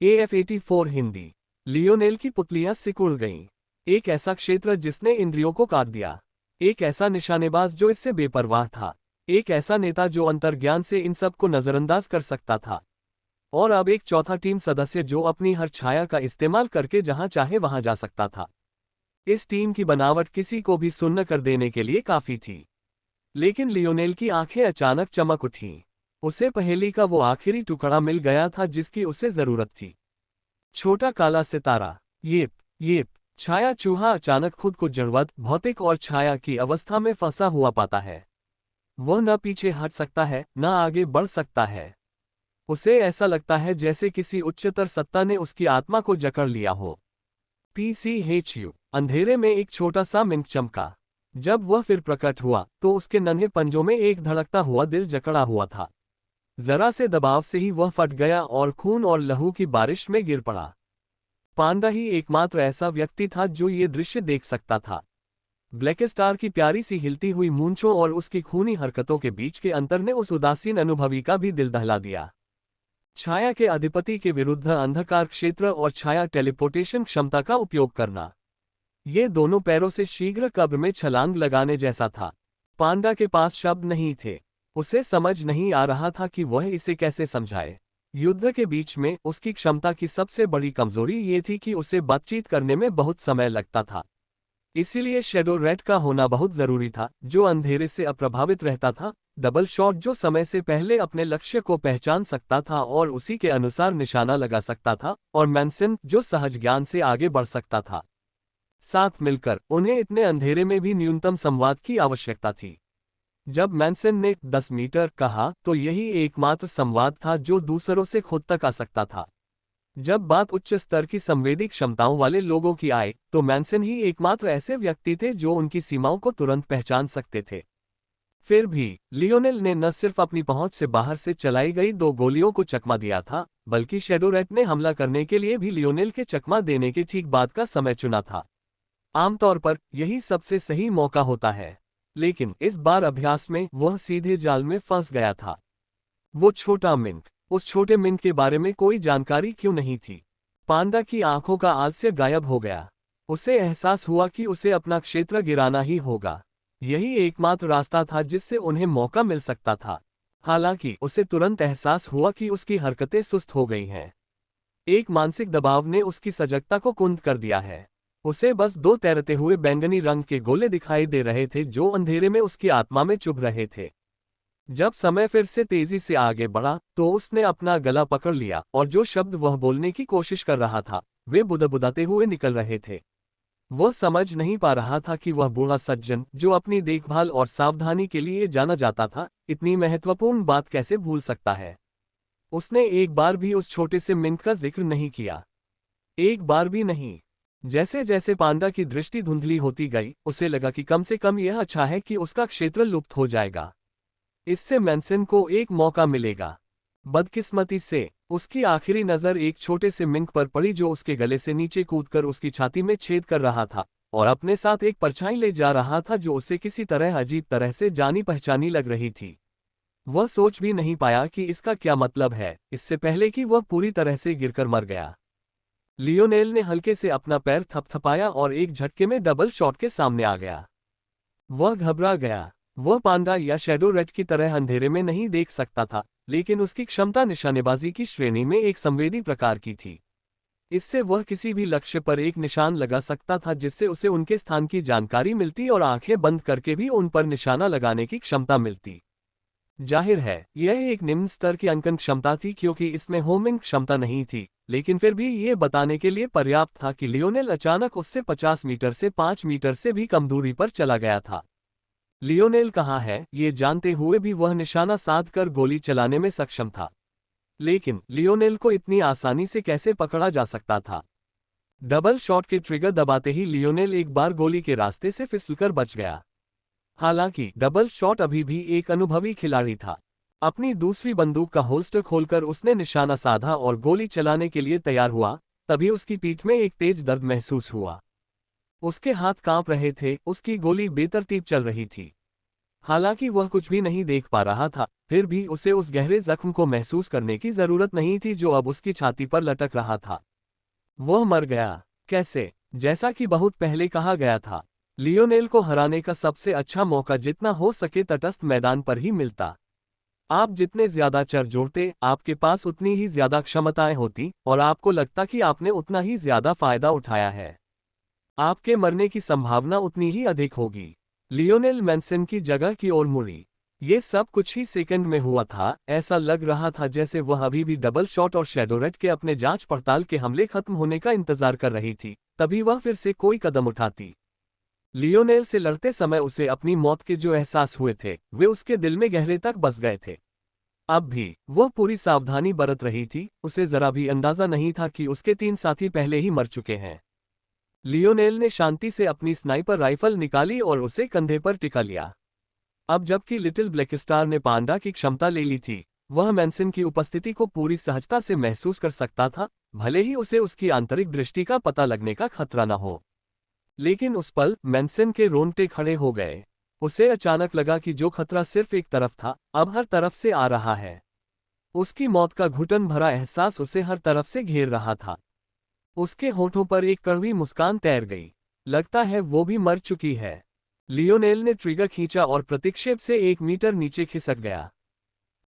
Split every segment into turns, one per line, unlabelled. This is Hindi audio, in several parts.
AF84 हिंदी। लियोनेल की पुतलियां सिकुड़ गईं। एक ऐसा क्षेत्र जिसने इंद्रियों को काट दिया। एक ऐसा निशानेबाज जो इससे बेपरवाह था। एक ऐसा नेता जो अंतर्ज्ञान से इन सब को नजरअंदाज कर सकता था। और अब एक चौथा टीम सदस्य जो अपनी हर छाया का इस्तेमाल करके जहां चाहे वहां जा सकता था। इस टीम की बनावट किसी को भी सुन्न कर देने के लिए काफी थी। लेकिन लियोनेल की आंखें अचानक चमक उठीं। उसे पहेली का वो आखिरी टुकड़ा मिल गया था जिसकी उसे जरूरत थी। छोटा काला सितारा। येप छाया चूहा अचानक खुद को जड़वत, भौतिक और छाया की अवस्था में फंसा हुआ पाता है। वह न पीछे हट सकता है, न आगे बढ़ सकता है। उसे ऐसा लगता है जैसे किसी उच्चतर सत्ता ने उसकी आत्मा को जकड़ लिया हो। PCHU। अंधेरे में एक छोटा सा मिनट चमका। जब वह फिर प्रकट हुआ तो उसके नन्हे पंजों में एक धड़कता हुआ दिल जकड़ा हुआ था। जरा से दबाव से ही वह फट गया और खून और लहू की बारिश में गिर पड़ा। पांडा ही एकमात्र ऐसा व्यक्ति था जो ये दृश्य देख सकता था। ब्लैक स्टार की प्यारी सी हिलती हुई मूंछों और उसकी खूनी हरकतों के बीच के अंतर ने उस उदासीन अनुभवी का भी दिल दहला दिया। छाया के अधिपति के विरुद्ध अंधकार क्षेत्र और छाया टेलीपोर्टेशन क्षमता का उपयोग करना, ये दोनों पैरों से शीघ्र कब्र में छलांग लगाने जैसा था। पांडा के पास शब्द नहीं थे। उसे समझ नहीं आ रहा था कि वह इसे कैसे समझाए। युद्ध के बीच में उसकी क्षमता की सबसे बड़ी कमजोरी ये थी कि उसे बातचीत करने में बहुत समय लगता था। इसीलिए शैडो रैट का होना बहुत जरूरी था, जो अंधेरे से अप्रभावित रहता था। डबल शॉट जो समय से पहले अपने लक्ष्य को पहचान सकता था और उसी के अनुसार निशाना लगा सकता था, और मैनसन जो सहज ज्ञान से आगे बढ़ सकता था। साथ मिलकर उन्हें इतने अंधेरे में भी न्यूनतम संवाद की आवश्यकता थी। जब मैनसन ने 10 मीटर कहा तो यही एकमात्र संवाद था जो दूसरों से खुद तक आ सकता था। जब बात उच्च स्तर की संवेदी क्षमताओं वाले लोगों की आए तो मैनसन ही एकमात्र ऐसे व्यक्ति थे जो उनकी सीमाओं को तुरंत पहचान सकते थे। फिर भी लियोनेल ने न सिर्फ अपनी पहुंच से बाहर से चलाई गई 2 गोलियों को चकमा दिया था, बल्कि शैडो रैट ने हमला करने के लिए भी लियोनेल के चकमा देने के ठीक बाद का समय चुना था। आमतौर पर यही सबसे सही मौका होता है, लेकिन इस बार अभ्यास में वह सीधे जाल में फंस गया था। वो छोटा मिंक, उस छोटे मिंक के बारे में कोई जानकारी क्यों नहीं थी? पांडा की आंखों का आलस्य गायब हो गया। उसे एहसास हुआ कि उसे अपना क्षेत्र गिराना ही होगा। यही एकमात्र रास्ता था जिससे उन्हें मौका मिल सकता था। हालांकि उसे तुरंत एहसास हुआ कि उसकी हरकतें सुस्त हो गई हैं। एक मानसिक दबाव ने उसकी सजगता को कुंद कर दिया है। उसे बस 2 तैरते हुए बैंगनी रंग के गोले दिखाई दे रहे थे जो अंधेरे में उसकी आत्मा में चुभ रहे थे। जब समय फिर से तेजी से आगे बढ़ा तो उसने अपना गला पकड़ लिया और जो शब्द वह बोलने की कोशिश कर रहा था वे बुदबुदाते हुए निकल रहे थे। वह समझ नहीं पा रहा था कि वह बूढ़ा सज्जन जो अपनी देखभाल और सावधानी के लिए जाना जाता था, इतनी महत्वपूर्ण बात कैसे भूल सकता है। उसने एक बार भी उस छोटे से मिंक का जिक्र नहीं किया। एक बार भी नहीं। जैसे जैसे पांडा की दृष्टि धुंधली होती गई उसे लगा कि कम से कम यह अच्छा है कि उसका क्षेत्र लुप्त हो जाएगा। इससे मैनसन को एक मौका मिलेगा। बदकिस्मती से उसकी आखिरी नजर एक छोटे से मिंक पर पड़ी जो उसके गले से नीचे कूदकर उसकी छाती में छेद कर रहा था और अपने साथ एक परछाई ले जा रहा था जो उसे किसी तरह अजीब तरह से जानी पहचानी लग रही थी। वह सोच भी नहीं पाया कि इसका क्या मतलब है, इससे पहले कि वह पूरी तरह से गिरकर मर गया। लियोनेल ने हल्के से अपना पैर थपथपाया और एक झटके में डबल शॉट के सामने आ गया। वह घबरा गया। वह पांडा या शैडो रैट की तरह अंधेरे में नहीं देख सकता था, लेकिन उसकी क्षमता निशानेबाजी की श्रेणी में एक संवेदी प्रकार की थी। इससे वह किसी भी लक्ष्य पर एक निशान लगा सकता था जिससे उसे उनके स्थान की जानकारी मिलती और आंखें बंद करके भी उन पर निशाना लगाने की क्षमता मिलती। जाहिर है यह एक निम्न स्तर की अंकन क्षमता थी क्योंकि इसमें होमिंग क्षमता नहीं थी, लेकिन फिर भी ये बताने के लिए पर्याप्त था कि लियोनेल अचानक उससे 50 मीटर से 5 मीटर से भी कम दूरी पर चला गया था। लियोनेल कहाँ है ये जानते हुए भी वह निशाना साध कर गोली चलाने में सक्षम था। लेकिन लियोनेल को इतनी आसानी से कैसे पकड़ा जा सकता था? डबल शॉट के ट्रिगर दबाते ही लियोनेल एक बार गोली के रास्ते से फिसलकर बच गया। हालांकि डबल शॉट अभी भी एक अनुभवी खिलाड़ी था। अपनी दूसरी बंदूक का होल्स्टर खोलकर उसने निशाना साधा और गोली चलाने के लिए तैयार हुआ, तभी उसकी पीठ में एक तेज दर्द महसूस हुआ। उसके हाथ कांप रहे थे, उसकी गोली बेतरतीब चल रही थी। हालांकि वह कुछ भी नहीं देख पा रहा था, फिर भी उसे उस गहरे जख्म को महसूस करने की जरूरत नहीं थी जो अब उसकी छाती पर लटक रहा था। वह मर गया। कैसे? जैसा कि बहुत पहले कहा गया था, लियोनेल को हराने का सबसे अच्छा मौका जितना हो सके तटस्थ मैदान पर ही मिलता। आप जितने ज्यादा चर जोड़ते, आपके पास उतनी ही ज्यादा क्षमताएं होती और आपको लगता कि आपने उतना ही ज्यादा फायदा उठाया है। आपके मरने की संभावना उतनी ही अधिक होगी। लियोनेल मेंसन की जगह की ओर मुड़ी। ये सब कुछ ही सेकंड में हुआ था। ऐसा लग रहा था जैसे वह अभी भी डबल शॉट और शैडोरेट के अपने जांच पड़ताल के हमले खत्म होने का इंतजार कर रही थी, तभी वह फिर से कोई कदम उठाती। लियोनेल से लड़ते समय उसे अपनी मौत के जो एहसास हुए थे वे उसके दिल में गहरे तक बस गए थे। अब भी वह पूरी सावधानी बरत रही थी, उसे जरा भी अंदाजा नहीं था कि उसके 3 साथी पहले ही मर चुके हैं। लियोनेल ने शांति से अपनी स्नाइपर राइफल निकाली और उसे कंधे पर टिका लिया। अब जबकि लिटिल ब्लैक स्टार ने पांडा की क्षमता ले ली थी, वह मेंसन की उपस्थिति को पूरी सहजता से महसूस कर सकता था, भले ही उसे उसकी आंतरिक दृष्टि का पता लगने का खतरा न हो। लेकिन उस पल मेंसन के रोंगटे खड़े हो गए। उसे अचानक लगा कि जो खतरा सिर्फ एक तरफ था, अब हर तरफ से आ रहा है। उसकी मौत का घुटन भरा एहसास उसे हर तरफ से घेर रहा था। उसके होठों पर एक कड़वी मुस्कान तैर गई। लगता है वो भी मर चुकी है। लियोनेल ने ट्रिगर खींचा और प्रतिक्षेप से 1 मीटर नीचे खिसक गया।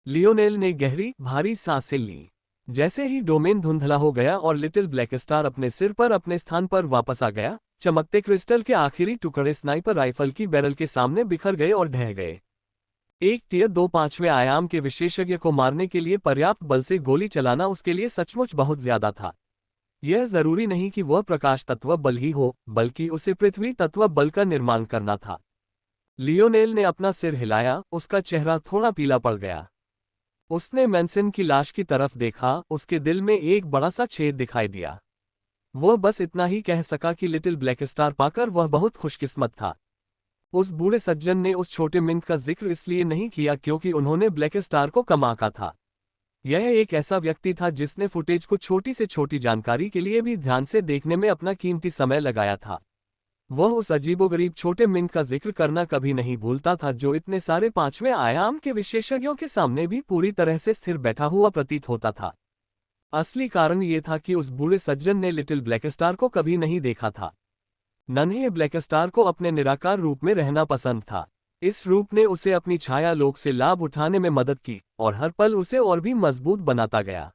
लियोनेल ने गहरी, भारी सांसें ली। जैसे ही डोमेन धुंधला हो गया और लिटिल ब्लैक स्टार अपने सिर पर अपने स्थान पर वापस आ गया, चमकते क्रिस्टल के आखिरी टुकड़े स्नाइपर राइफल की बैरल के सामने बिखर गए और ढह गए। एक टियर 2 5वें आयाम के विशेषज्ञ को मारने के लिए पर्याप्त बल से गोली चलाना उसके लिए सचमुच बहुत ज्यादा था। यह जरूरी नहीं कि वह प्रकाश तत्व बल ही हो, बल्कि उसे पृथ्वी तत्व बल का निर्माण करना था। लियोनेल ने अपना सिर हिलाया, उसका चेहरा थोड़ा पीला पड़ गया। उसने मेंसन की लाश की तरफ देखा, उसके दिल में एक बड़ा सा छेद दिखाई दिया। वह बस इतना ही कह सका कि लिटिल ब्लैक स्टार पाकर वह बहुत खुशकिस्मत था। उस बूढ़े सज्जन ने उस छोटे मिंट का जिक्र इसलिए नहीं किया क्योंकि उन्होंने ब्लैक स्टार को कम आंका था। यह एक ऐसा व्यक्ति था जिसने फुटेज को छोटी से छोटी जानकारी के लिए भी ध्यान से देखने में अपना कीमती समय लगाया था। वह उस अजीबोगरीब छोटे मिंट का जिक्र करना कभी नहीं भूलता था जो इतने सारे 5वें आयाम के विशेषज्ञों के सामने भी पूरी तरह से स्थिर बैठा हुआ प्रतीत होता था। असली कारण ये था कि उस बूढ़े सज्जन ने लिटिल ब्लैक स्टार को कभी नहीं देखा था। नन्हे ब्लैक स्टार को अपने निराकार रूप में रहना पसंद था। इस रूप ने उसे अपनी छाया लोक से लाभ उठाने में मदद की और हर पल उसे और भी मजबूत बनाता गया।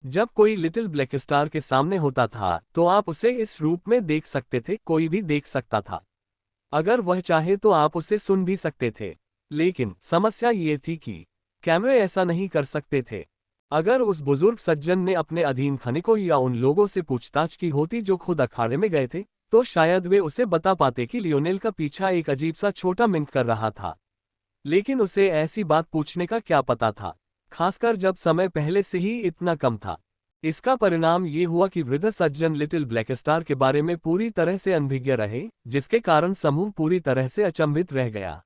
जब कोई लिटिल ब्लैक स्टार के सामने होता था तो आप उसे इस रूप में देख सकते थे, कोई भी देख सकता था। अगर वह चाहे तो आप उसे सुन भी सकते थे। लेकिन समस्या ये थी कि कैमरे ऐसा नहीं कर सकते थे। अगर उस बुजुर्ग सज्जन ने अपने अधीन खनिकों या उन लोगों से पूछताछ की होती जो खुद अखाड़े में गए थे, तो शायद वे उसे बता पाते कि लियोनेल का पीछा एक अजीब सा छोटा मिंट कर रहा था। लेकिन उसे ऐसी बात पूछने का क्या पता था, खासकर जब समय पहले से ही इतना कम था। इसका परिणाम ये हुआ कि वृद्ध सज्जन लिटिल ब्लैक स्टार के बारे में पूरी तरह से अनभिज्ञ रहे, जिसके कारण समूह पूरी तरह से अचंभित रह गया।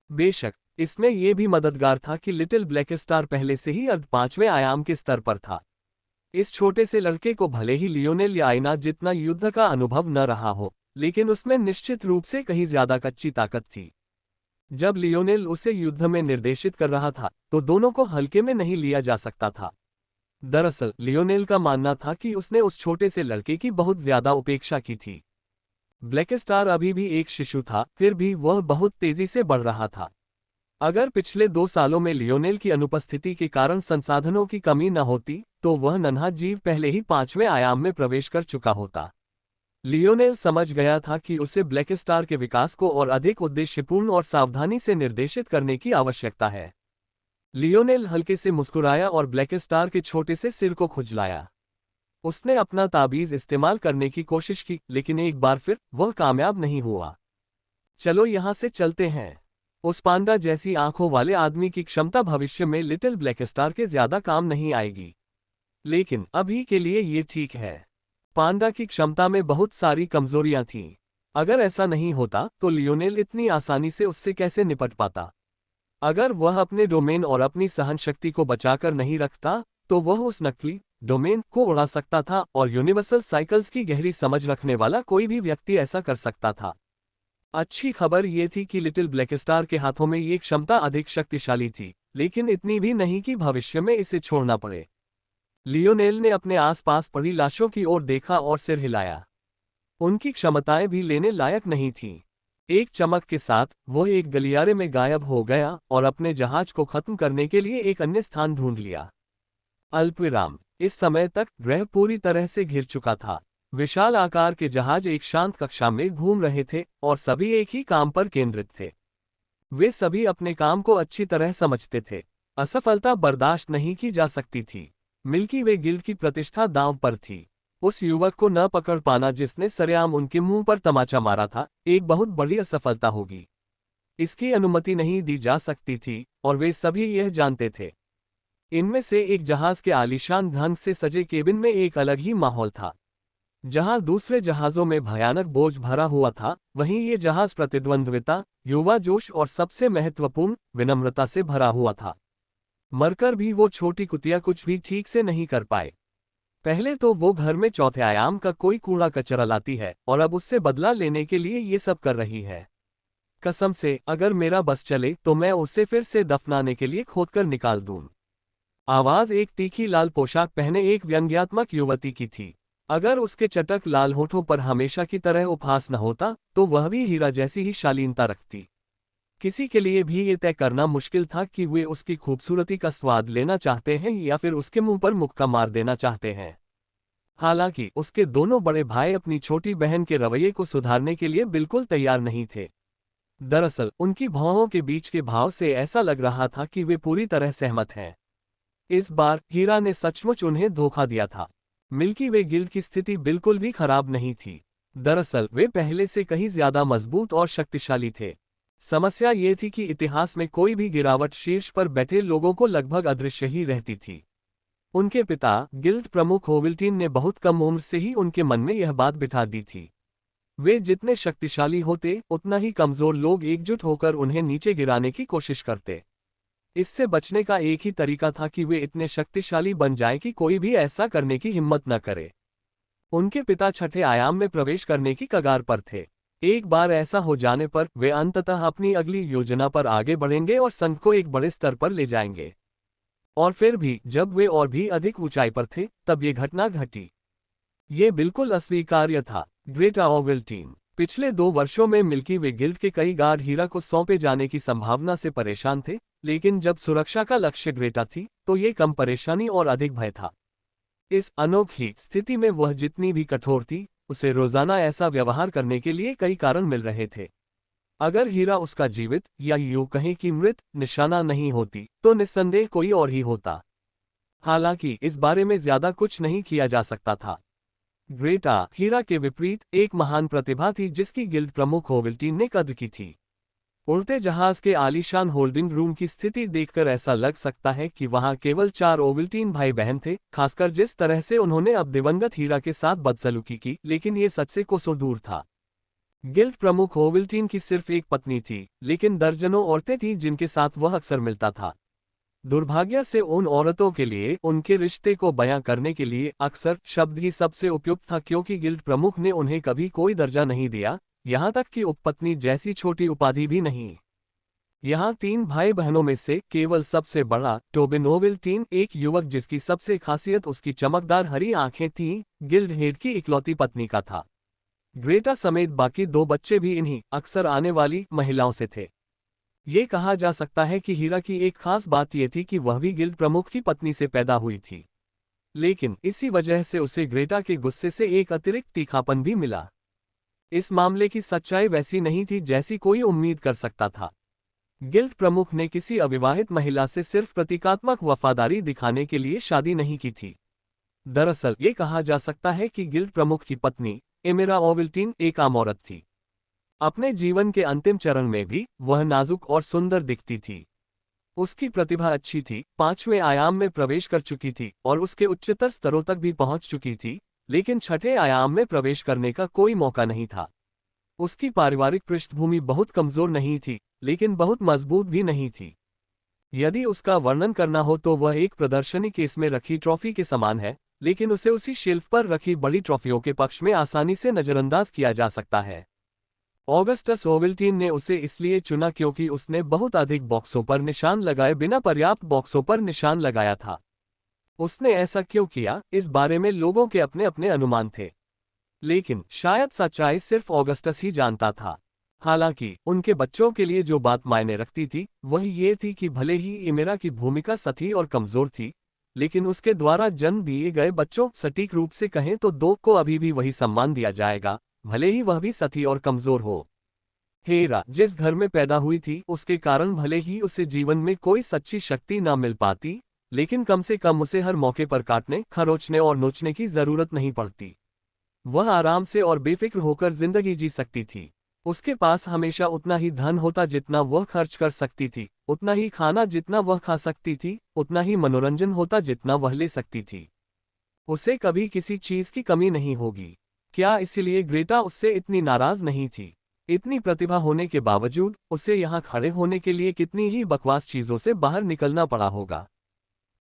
बेशक इसमें यह भी मददगार था कि लिटिल ब्लैक स्टार पहले से ही अर्ध 5वें आयाम के स्तर पर था। इस छोटे से लड़के को भले ही लियोनेल या आईना जितना युद्ध का अनुभव न रहा हो, लेकिन उसमें निश्चित रूप से कहीं ज्यादा कच्ची ताकत थी। जब लियोनेल उसे युद्ध में निर्देशित कर रहा था तो दोनों को हल्के में नहीं लिया जा सकता था। दरअसल लियोनेल का मानना था कि उसने उस छोटे से लड़के की बहुत ज्यादा उपेक्षा की थी। ब्लैक स्टार अभी भी एक शिशु था, फिर भी वह बहुत तेजी से बढ़ रहा था। अगर पिछले 2 सालों में लियोनेल की अनुपस्थिति के कारण संसाधनों की कमी न होती, तो वह नन्हा जीव पहले ही 5वें आयाम में प्रवेश कर चुका होता। लियोनेल समझ गया था कि उसे ब्लैक स्टार के विकास को और अधिक उद्देश्यपूर्ण और सावधानी से निर्देशित करने की आवश्यकता है। लियोनेल हल्के से मुस्कुराया और ब्लैक स्टार के छोटे से सिर को खुजलाया। उसने अपना ताबीज इस्तेमाल करने की कोशिश की, लेकिन एक बार फिर वह कामयाब नहीं हुआ। चलो यहां से चलते हैं। उस पांडा जैसी आंखों वाले आदमी की क्षमता भविष्य में लिटिल ब्लैक स्टार के ज्यादा काम नहीं आएगी, लेकिन अभी के लिए ये ठीक है। पांडा की क्षमता में बहुत सारी कमजोरियां थीं। अगर ऐसा नहीं होता तो लियोनेल इतनी आसानी से उससे कैसे निपट पाता। अगर वह अपने डोमेन और अपनी सहन शक्ति को बचाकर नहीं रखता, तो वह उस नकली डोमेन को उड़ा सकता था और यूनिवर्सल साइकिल्स की गहरी समझ रखने वाला कोई भी व्यक्ति ऐसा कर सकता था। अच्छी खबर ये थी कि लिटिल ब्लैक स्टार के हाथों में ये क्षमता अधिक शक्तिशाली थी, लेकिन इतनी भी नहीं कि भविष्य में इसे छोड़ना पड़े। लियोनेल ने अपने आसपास पड़ी लाशों की ओर देखा और सिर हिलाया। उनकी क्षमताएं भी लेने लायक नहीं थीं। एक चमक के साथ वो एक गलियारे में गायब हो गया और अपने जहाज को खत्म करने के लिए एक अन्य स्थान ढूंढ लिया। अल्पविराम। इस समय तक ग्रह पूरी तरह से घिर चुका था। विशाल आकार के जहाज एक शांत कक्षा में घूम रहे थे और सभी एक ही काम पर केंद्रित थे। वे सभी अपने काम को अच्छी तरह समझते थे। असफलता बर्दाश्त नहीं की जा सकती थी। मिल्की वे गिल्ड की प्रतिष्ठा दांव पर थी। उस युवक को न पकड़ पाना जिसने सरेआम उनके मुंह पर तमाचा मारा था, एक बहुत बड़ी असफलता होगी। इसकी अनुमति नहीं दी जा सकती थी और वे सभी यह जानते थे। इनमें से एक जहाज के आलीशान ढंग से सजे केबिन में एक अलग ही माहौल था। जहां दूसरे जहाजों में भयानक बोझ भरा हुआ था, वहीं ये जहाज प्रतिद्वंद्विता, युवा जोश और सबसे महत्वपूर्ण विनम्रता से भरा हुआ था। मरकर भी वो छोटी कुतिया कुछ भी ठीक से नहीं कर पाए। पहले तो वो घर में चौथे आयाम का कोई कूड़ा कचरा लाती है और अब उससे बदला लेने के लिए ये सब कर रही है। कसम से, अगर मेरा बस चले तो मैं उसे फिर से दफनाने के लिए खोदकर निकाल दूं। आवाज एक तीखी लाल पोशाक पहने एक व्यंग्यात्मक युवती की थी। अगर उसके चटक लाल होठों पर हमेशा की तरह उपहास न होता, तो वह भी हीरा जैसी ही शालीनता रखती। किसी के लिए भी ये तय करना मुश्किल था कि वे उसकी खूबसूरती का स्वाद लेना चाहते हैं या फिर उसके मुंह पर मुक्का मार देना चाहते हैं। हालांकि उसके दोनों बड़े भाई अपनी छोटी बहन के रवैये को सुधारने के लिए बिल्कुल तैयार नहीं थे। दरअसल उनकी भौहों के बीच के भाव से ऐसा लग रहा था कि वे पूरी तरह सहमत हैं। इस बार हीरा ने सचमुच उन्हें धोखा दिया था। मिल्की वे गिल्ड की स्थिति बिल्कुल भी खराब नहीं थी। दरअसल वे पहले से कहीं ज्यादा मजबूत और शक्तिशाली थे। समस्या ये थी कि इतिहास में कोई भी गिरावट शीर्ष पर बैठे लोगों को लगभग अदृश्य ही रहती थी। उनके पिता गिल्ड प्रमुख ओविल्टीन ने बहुत कम उम्र से ही उनके मन में यह बात बिठा दी थी। वे जितने शक्तिशाली होते, उतना ही कमजोर लोग एकजुट होकर उन्हें नीचे गिराने की कोशिश करते। इससे बचने का एक ही तरीका था कि वे इतने शक्तिशाली बन जाएं कि कोई भी ऐसा करने की हिम्मत न करे। उनके पिता छठे आयाम में प्रवेश करने की कगार पर थे। एक बार ऐसा हो जाने पर वे अंततः अपनी अगली योजना पर आगे बढ़ेंगे और संघ को एक बड़े स्तर पर ले जाएंगे। और फिर भी जब वे और भी अधिक ऊंचाई पर थे, तब ये घटना घटी। ये बिल्कुल अस्वीकार्य था। ग्रेटा ओविल्टीन पिछले 2 वर्षों में मिल्की वे गिल्ड के कई गार्ड हीरा को सौंपे जाने की संभावना से परेशान थे, लेकिन जब सुरक्षा का लक्ष्य ग्रेटा थी, तो ये कम परेशानी और अधिक भय था। इस अनोखी स्थिति में वह जितनी भी कठोर थी, उसे रोजाना ऐसा व्यवहार करने के लिए कई कारण मिल रहे थे। अगर हीरा उसका जीवित या यूं कहें कि मृत निशाना नहीं होती, तो निस्संदेह कोई और ही होता। हालांकि इस बारे में ज्यादा कुछ नहीं किया जा सकता था। ग्रेटा हीरा के विपरीत एक महान प्रतिभा थी जिसकी गिल्ड प्रमुख ओविल्टीन ने कद्र की थी। उड़ते जहाज के आलीशान होल्डिंग रूम की स्थिति देखकर ऐसा लग सकता है कि वहां केवल 4 ओविल्टीन भाई बहन थे, खासकर जिस तरह से उन्होंने अब दिवंगत हीरा के साथ बदसलूकी की, लेकिन ये सच से कोसों दूर था। गिल्ड प्रमुख ओविल्टीन की सिर्फ एक पत्नी थी, लेकिन दर्जनों औरतें थीं जिनके साथ वह अक्सर मिलता था। दुर्भाग्य से उन औरतों के लिए उनके रिश्ते को बयां करने के लिए अक्सर शब्द ही सबसे उपयुक्त था, क्योंकि गिल्ड प्रमुख ने उन्हें कभी कोई दर्जा नहीं दिया, यहां तक कि उपपत्नी जैसी छोटी उपाधि भी नहीं। यहाँ 3 भाई बहनों में से केवल सबसे बड़ा टोबिन ओविल्टीन, एक युवक जिसकी सबसे खासियत उसकी चमकदार हरी आंखें थीं, गिल्ड हेड की इकलौती पत्नी का था। ग्रेटा समेत बाकी 2 बच्चे भी इन्हीं अक्सर आने वाली महिलाओं से थे। ये कहा जा सकता है कि हीरा की एक खास बात यह थी कि वह भी गिल्ड प्रमुख की पत्नी से पैदा हुई थी, लेकिन इसी वजह से उसे ग्रेटा के गुस्से से एक अतिरिक्त तीखापन भी मिला। इस मामले की सच्चाई वैसी नहीं थी जैसी कोई उम्मीद कर सकता था। गिल्ड प्रमुख ने किसी अविवाहित महिला से सिर्फ प्रतीकात्मक वफादारी दिखाने के लिए शादी नहीं की थी। दरअसल ये कहा जा सकता है कि गिल्ड प्रमुख की पत्नी एमिरा ओविल्टीन एक आम औरत थी। अपने जीवन के अंतिम चरण में भी वह नाजुक और सुंदर दिखती थी। उसकी प्रतिभा अच्छी थी, 5वें आयाम में प्रवेश कर चुकी थी और उसके उच्चतर स्तरों तक भी पहुंच चुकी थी, लेकिन छठे आयाम में प्रवेश करने का कोई मौका नहीं था। उसकी पारिवारिक पृष्ठभूमि बहुत कमजोर नहीं थी, लेकिन बहुत मजबूत भी नहीं थी। यदि उसका वर्णन करना हो तो वह एक प्रदर्शनी केस में रखी ट्रॉफी के समान है, लेकिन उसे उसी शेल्फ पर रखी बड़ी ट्रॉफियों के पक्ष में आसानी से नजरअंदाज किया जा सकता है। ऑगस्टस ओवल्टीन ने उसे इसलिए चुना क्योंकि उसने बहुत अधिक बॉक्सों पर निशान लगाए बिना पर्याप्त बॉक्सों पर निशान लगाया था। उसने ऐसा क्यों किया, इस बारे में लोगों के अपने अपने अनुमान थे, लेकिन शायद सच्चाई सिर्फ ऑगस्टस ही जानता था। हालांकि उनके बच्चों के लिए जो बात मायने रखती थी वह ये थी कि भले ही इमेरा की भूमिका सती और कमजोर थी, लेकिन उसके द्वारा जन्म दिए गए बच्चों, सटीक रूप से कहें तो दो, को अभी भी वही सम्मान दिया जाएगा, भले ही वह भी सती और कमजोर हो। हेरा जिस घर में पैदा हुई थी उसके कारण भले ही उसे जीवन में कोई सच्ची शक्ति ना मिल पाती, लेकिन कम से कम उसे हर मौके पर काटने, खरोचने और नोचने की जरूरत नहीं पड़ती। वह आराम से और बेफिक्र होकर जिंदगी जी सकती थी। उसके पास हमेशा उतना ही धन होता जितना वह खर्च कर सकती थी, उतना ही खाना जितना वह खा सकती थी, उतना ही मनोरंजन होता जितना वह ले सकती थी। उसे कभी किसी चीज की कमी नहीं होगी। क्या इसलिए ग्रेटा उससे इतनी नाराज नहीं थी? इतनी प्रतिभा होने के बावजूद उसे यहाँ खड़े होने के लिए कितनी ही बकवास चीजों से बाहर निकलना पड़ा होगा।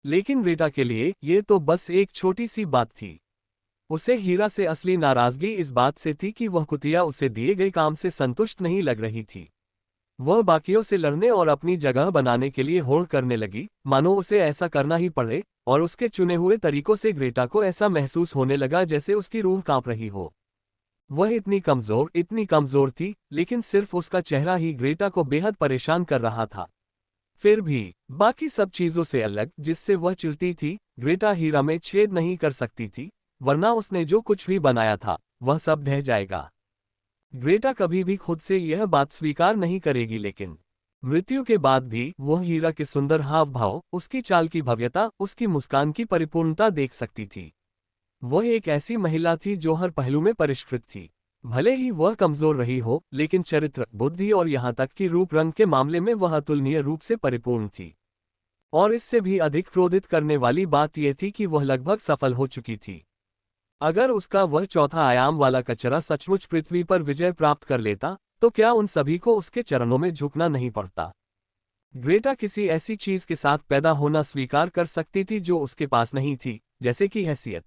लेकिन ग्रेटा के लिए ये तो बस एक छोटी सी बात थी। उसे हीरा से असली नाराजगी इस बात से थी कि वह कुतिया उसे दिए गए काम से संतुष्ट नहीं लग रही थी। वह बाकियों से लड़ने और अपनी जगह बनाने के लिए होड़ करने लगी, मानो उसे ऐसा करना ही पड़े, और उसके चुने हुए तरीकों से ग्रेटा को ऐसा महसूस होने लगा जैसे उसकी रूह कांप रही हो। वह इतनी कमजोर थी, लेकिन सिर्फ उसका चेहरा ही ग्रेटा को बेहद परेशान कर रहा था। फिर भी बाकी सब चीजों से अलग जिससे वह चिढ़ती थी, ग्रेटा हीरा में छेद नहीं कर सकती थी, वरना उसने जो कुछ भी बनाया था वह सब ढह जाएगा। ग्रेटा कभी भी खुद से यह बात स्वीकार नहीं करेगी, लेकिन मृत्यु के बाद भी वह हीरा के सुंदर हाव भाव, उसकी चाल की भव्यता, उसकी मुस्कान की परिपूर्णता देख सकती थी। वह एक ऐसी महिला थी जो हर पहलू में परिष्कृत थी। भले ही वह कमजोर रही हो, लेकिन चरित्र, बुद्धि और यहाँ तक कि रूप रंग के मामले में वह अतुलनीय रूप से परिपूर्ण थी। और इससे भी अधिक क्रोधित करने वाली बात यह थी कि वह लगभग सफल हो चुकी थी। अगर उसका वह चौथा आयाम वाला कचरा सचमुच पृथ्वी पर विजय प्राप्त कर लेता, तो क्या उन सभी को उसके चरणों में झुकना नहीं पड़ता? ग्रेटा किसी ऐसी चीज के साथ पैदा होना स्वीकार कर सकती थी जो उसके पास नहीं थी, जैसे कि हैसियत,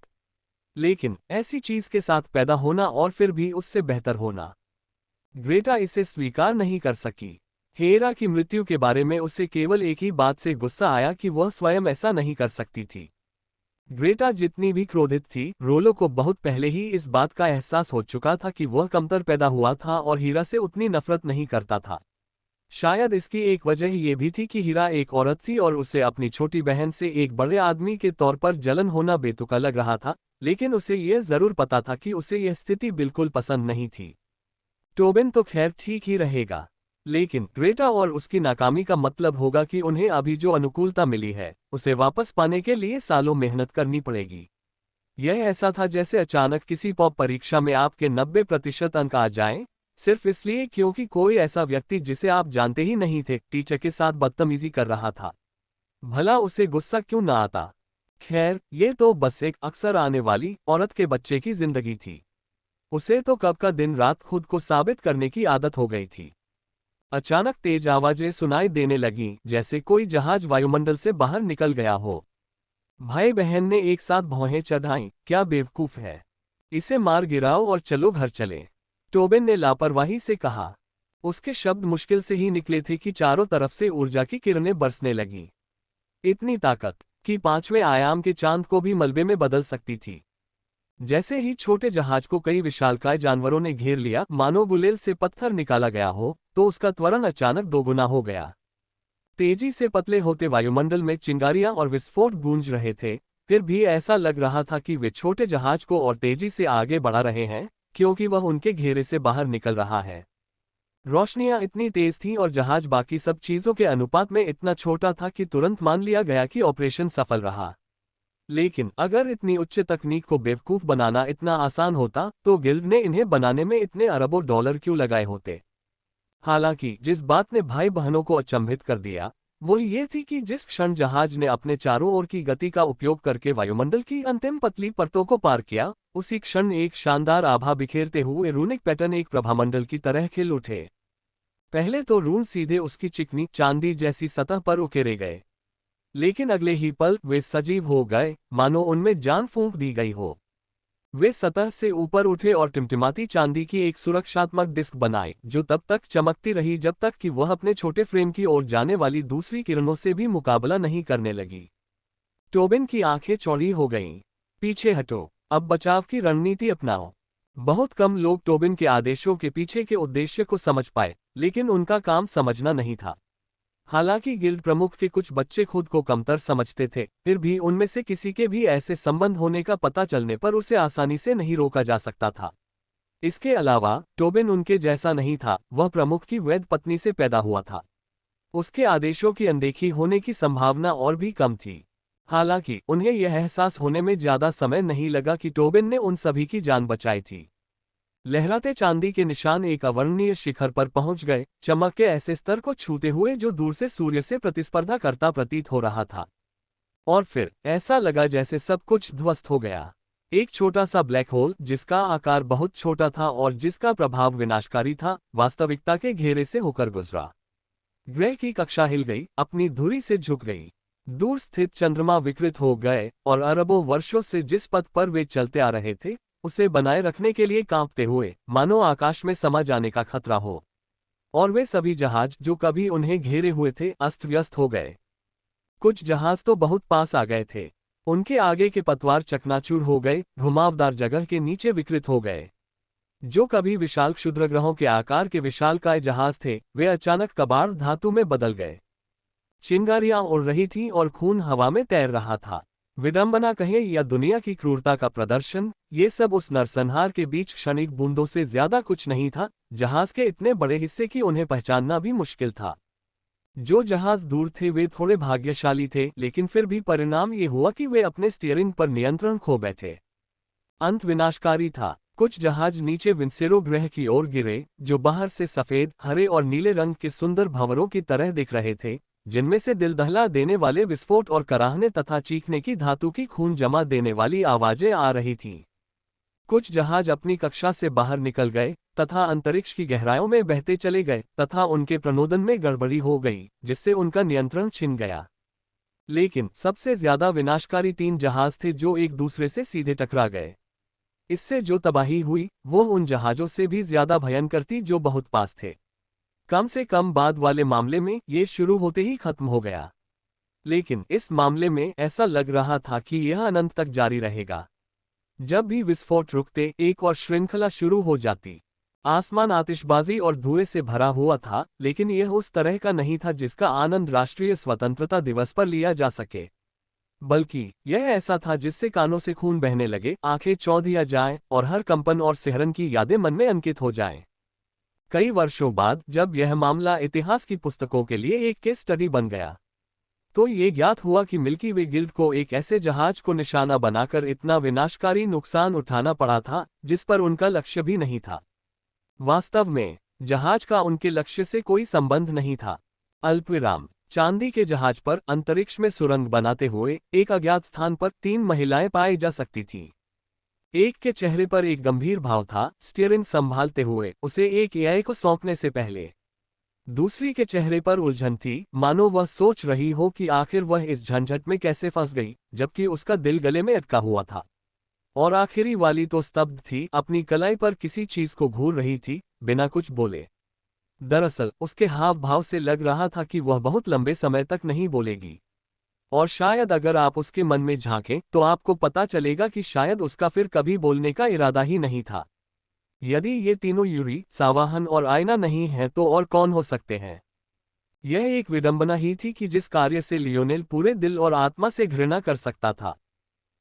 लेकिन ऐसी चीज के साथ पैदा होना और फिर भी उससे बेहतर होना, ग्रेटा इसे स्वीकार नहीं कर सकी। हेरा की मृत्यु के बारे में उसे केवल एक ही बात से गुस्सा आया कि वह स्वयं ऐसा नहीं कर सकती थी। ग्रेटा जितनी भी क्रोधित थी, रोलो को बहुत पहले ही इस बात का एहसास हो चुका था कि वह कमतर पैदा हुआ था और हीरा से उतनी नफरत नहीं करता था। शायद इसकी एक वजह ये भी थी कि हीरा एक औरत थी और उसे अपनी छोटी बहन से एक बड़े आदमी के तौर पर जलन होना बेतुका लग रहा था, लेकिन उसे यह जरूर पता था कि उसे यह स्थिति बिल्कुल पसंद नहीं थी। टोबिन तो खैर ठीक ही रहेगा, लेकिन ग्रेटा और उसकी नाकामी का मतलब होगा कि उन्हें अभी जो अनुकूलता मिली है उसे वापस पाने के लिए सालों मेहनत करनी पड़ेगी। यह ऐसा था जैसे अचानक किसी पॉप परीक्षा में आपके 90% अंक आ जाएं, सिर्फ इसलिए क्योंकि कोई ऐसा व्यक्ति जिसे आप जानते ही नहीं थे टीचर के साथ बदतमीजी कर रहा था। भला उसे गुस्सा क्यों ना आता? खैर, ये तो बस एक अक्सर आने वाली औरत के बच्चे की जिंदगी थी। उसे तो कब का दिन रात खुद को साबित करने की आदत हो गई थी। अचानक तेज आवाजें सुनाई देने लगीं, जैसे कोई जहाज वायुमंडल से बाहर निकल गया हो। भाई बहन ने एक साथ भौहें चढ़ाईं, क्या बेवकूफ है, इसे मार गिराओ और चलो घर चले, टोबिन ने लापरवाही से कहा। उसके शब्द मुश्किल से ही निकले थे कि चारों तरफ से ऊर्जा की किरणें बरसने लगीं। इतनी ताकत कि 5वें आयाम के चांद को भी मलबे में बदल सकती थी। जैसे ही छोटे जहाज को कई विशालकाय जानवरों ने घेर लिया, मानो गुलेल से पत्थर निकाला गया हो, तो उसका त्वरण अचानक दोगुना हो गया। तेजी से पतले होते वायुमंडल में चिंगारियां और विस्फोट गूंज रहे थे, फिर भी ऐसा लग रहा था कि वे छोटे जहाज को और तेजी से आगे बढ़ा रहे हैं, क्योंकि वह उनके घेरे से बाहर निकल रहा है। रोशनियां इतनी तेज थीं और जहाज बाकी सब चीजों के अनुपात में इतना छोटा था कि तुरंत मान लिया गया कि ऑपरेशन सफल रहा। लेकिन अगर इतनी उच्च तकनीक को बेवकूफ बनाना इतना आसान होता, तो गिल्ड ने इन्हें बनाने में इतने अरबों डॉलर क्यों लगाए होते? हालांकि जिस बात ने भाई बहनों को अचंभित कर दिया वो ये थी कि जिस क्षण जहाज ने अपने चारों ओर की गति का उपयोग करके वायुमंडल की अंतिम पतली परतों को पार किया, उसी क्षण एक शानदार आभा बिखेरते हुए रूनिक पैटर्न एक प्रभामंडल की तरह खिल उठे। पहले तो रून सीधे उसकी चिकनी चांदी जैसी सतह पर उकेरे गए, लेकिन अगले ही पल वे सजीव हो गए, मानो उनमें जान फूंक दी गई हो। वे सतह से ऊपर उठे और टिमटिमाती चांदी की एक सुरक्षात्मक डिस्क बनाए जो तब तक चमकती रही जब तक कि वह अपने छोटे फ्रेम की ओर जाने वाली दूसरी किरणों से भी मुकाबला नहीं करने लगी। टोबिन की आंखें चौड़ी हो गईं। पीछे हटो, अब बचाव की रणनीति अपनाओ। बहुत कम लोग टोबिन के आदेशों के पीछे के उद्देश्य को समझ पाए, लेकिन उनका काम समझना नहीं था। हालांकि गिल्ड प्रमुख के कुछ बच्चे खुद को कमतर समझते थे, फिर भी उनमें से किसी के भी ऐसे संबंध होने का पता चलने पर उसे आसानी से नहीं रोका जा सकता था। इसके अलावा टोबिन उनके जैसा नहीं था, वह प्रमुख की वैध पत्नी से पैदा हुआ था। उसके आदेशों की अनदेखी होने की संभावना और भी कम थी। हालांकि उन्हें यह एहसास होने में ज्यादा समय नहीं लगा कि टोबिन ने उन सभी की जान बचाई थी। लहराते चांदी के निशान एक अवर्णनीय शिखर पर पहुंच गए, चमक के ऐसे स्तर को छूते हुए जो दूर से सूर्य से प्रतिस्पर्धा करता प्रतीत हो रहा था। और फिर ऐसा लगा जैसे सब कुछ ध्वस्त हो गया। एक छोटा सा ब्लैक होल जिसका आकार बहुत छोटा था और जिसका प्रभाव विनाशकारी था, वास्तविकता के घेरे से होकर गुजरा। ग्रह की कक्षा हिल गई, अपनी धुरी से झुक गई। दूर स्थित चंद्रमा विकृत हो गए और अरबों वर्षों से जिस पथ पर वे चलते आ रहे थे उसे बनाए रखने के लिए कांपते हुए मानो आकाश में समा जाने का खतरा हो। और वे सभी जहाज जो कभी उन्हें घेरे हुए थे अस्त व्यस्त हो गए। कुछ जहाज तो बहुत पास आ गए थे, उनके आगे के पतवार चकनाचूर हो गए, घुमावदार जगह के नीचे विकृत हो गए। जो कभी विशाल क्षुद्रग्रहों के आकार के विशालकाय जहाज थे वे अचानक कबाड़ धातु में बदल गए। चिंगारियां उड़ रही थीं और खून हवा में तैर रहा था। विडंबना कहे या दुनिया की क्रूरता का प्रदर्शन, ये सब उस नरसंहार के बीच क्षणिक बूंदों से ज्यादा कुछ नहीं था, जहाज के इतने बड़े हिस्से की उन्हें पहचानना भी मुश्किल था। जो जहाज दूर थे वे थोड़े भाग्यशाली थे, लेकिन फिर भी परिणाम ये हुआ कि वे अपने स्टीयरिंग पर नियंत्रण खो बैठे। अंत विनाशकारी था। कुछ जहाज नीचे विंसेरो ग्रह की ओर गिरे, जो बाहर से सफेद, हरे और नीले रंग के सुंदर भंवरों की तरह दिख रहे थे, जिनमें से दिल दहला देने वाले विस्फोट और कराहने तथा चीखने की धातु की खून जमा देने वाली आवाजें आ रही थीं। कुछ जहाज अपनी कक्षा से बाहर निकल गए तथा अंतरिक्ष की गहराइयों में बहते चले गए तथा उनके प्रणोदन में गड़बड़ी हो गई, जिससे उनका नियंत्रण छिन गया। लेकिन सबसे ज्यादा विनाशकारी 3 जहाज थे जो एक दूसरे से सीधे टकरा गए। इससे जो तबाही हुई वो उन जहाजों से भी ज्यादा भयंकर थी जो बहुत पास थे। कम से कम बाद वाले मामले में ये शुरू होते ही खत्म हो गया, लेकिन इस मामले में ऐसा लग रहा था कि यह अनंत तक जारी रहेगा। जब भी विस्फोट रुकते एक और श्रृंखला शुरू हो जाती। आसमान आतिशबाजी और धुएं से भरा हुआ था, लेकिन यह उस तरह का नहीं था जिसका आनंद राष्ट्रीय स्वतंत्रता दिवस पर लिया जा सके, बल्कि यह ऐसा था जिससे कानों से खून बहने लगे, आंखें चौंधिया जाएं और हर कंपन और सिहरन की यादें मन में अंकित हो जाएं। कई वर्षों बाद जब यह मामला इतिहास की पुस्तकों के लिए एक केस स्टडी बन गया, तो ये ज्ञात हुआ कि मिल्की वे गिल्ड को एक ऐसे जहाज को निशाना बनाकर इतना विनाशकारी नुकसान उठाना पड़ा था जिस पर उनका लक्ष्य भी नहीं था। वास्तव में जहाज का उनके लक्ष्य से कोई संबंध नहीं था। अल्पविराम। चांदी के जहाज पर अंतरिक्ष में सुरंग बनाते हुए एक अज्ञात स्थान पर 3 महिलाएं पाई जा सकती थीं। एक के चेहरे पर एक गंभीर भाव था, स्टीयरिंग संभालते हुए उसे एक एआई को सौंपने से पहले। दूसरी के चेहरे पर उलझन थी, मानो वह सोच रही हो कि आखिर वह इस झंझट में कैसे फंस गई, जबकि उसका दिल गले में अटका हुआ था। और आखिरी वाली तो स्तब्ध थी, अपनी कलाई पर किसी चीज को घूर रही थी, बिना कुछ बोले। दरअसल उसके हाव भाव से लग रहा था कि वह बहुत लंबे समय तक नहीं बोलेगी। और शायद अगर आप उसके मन में झांकें तो आपको पता चलेगा कि शायद उसका फिर कभी बोलने का इरादा ही नहीं था। यदि ये तीनों यूरी, सावाहन और आयना नहीं हैं तो और कौन हो सकते हैं? यह एक विडंबना ही थी कि जिस कार्य से लियोनेल पूरे दिल और आत्मा से घृणा कर सकता था,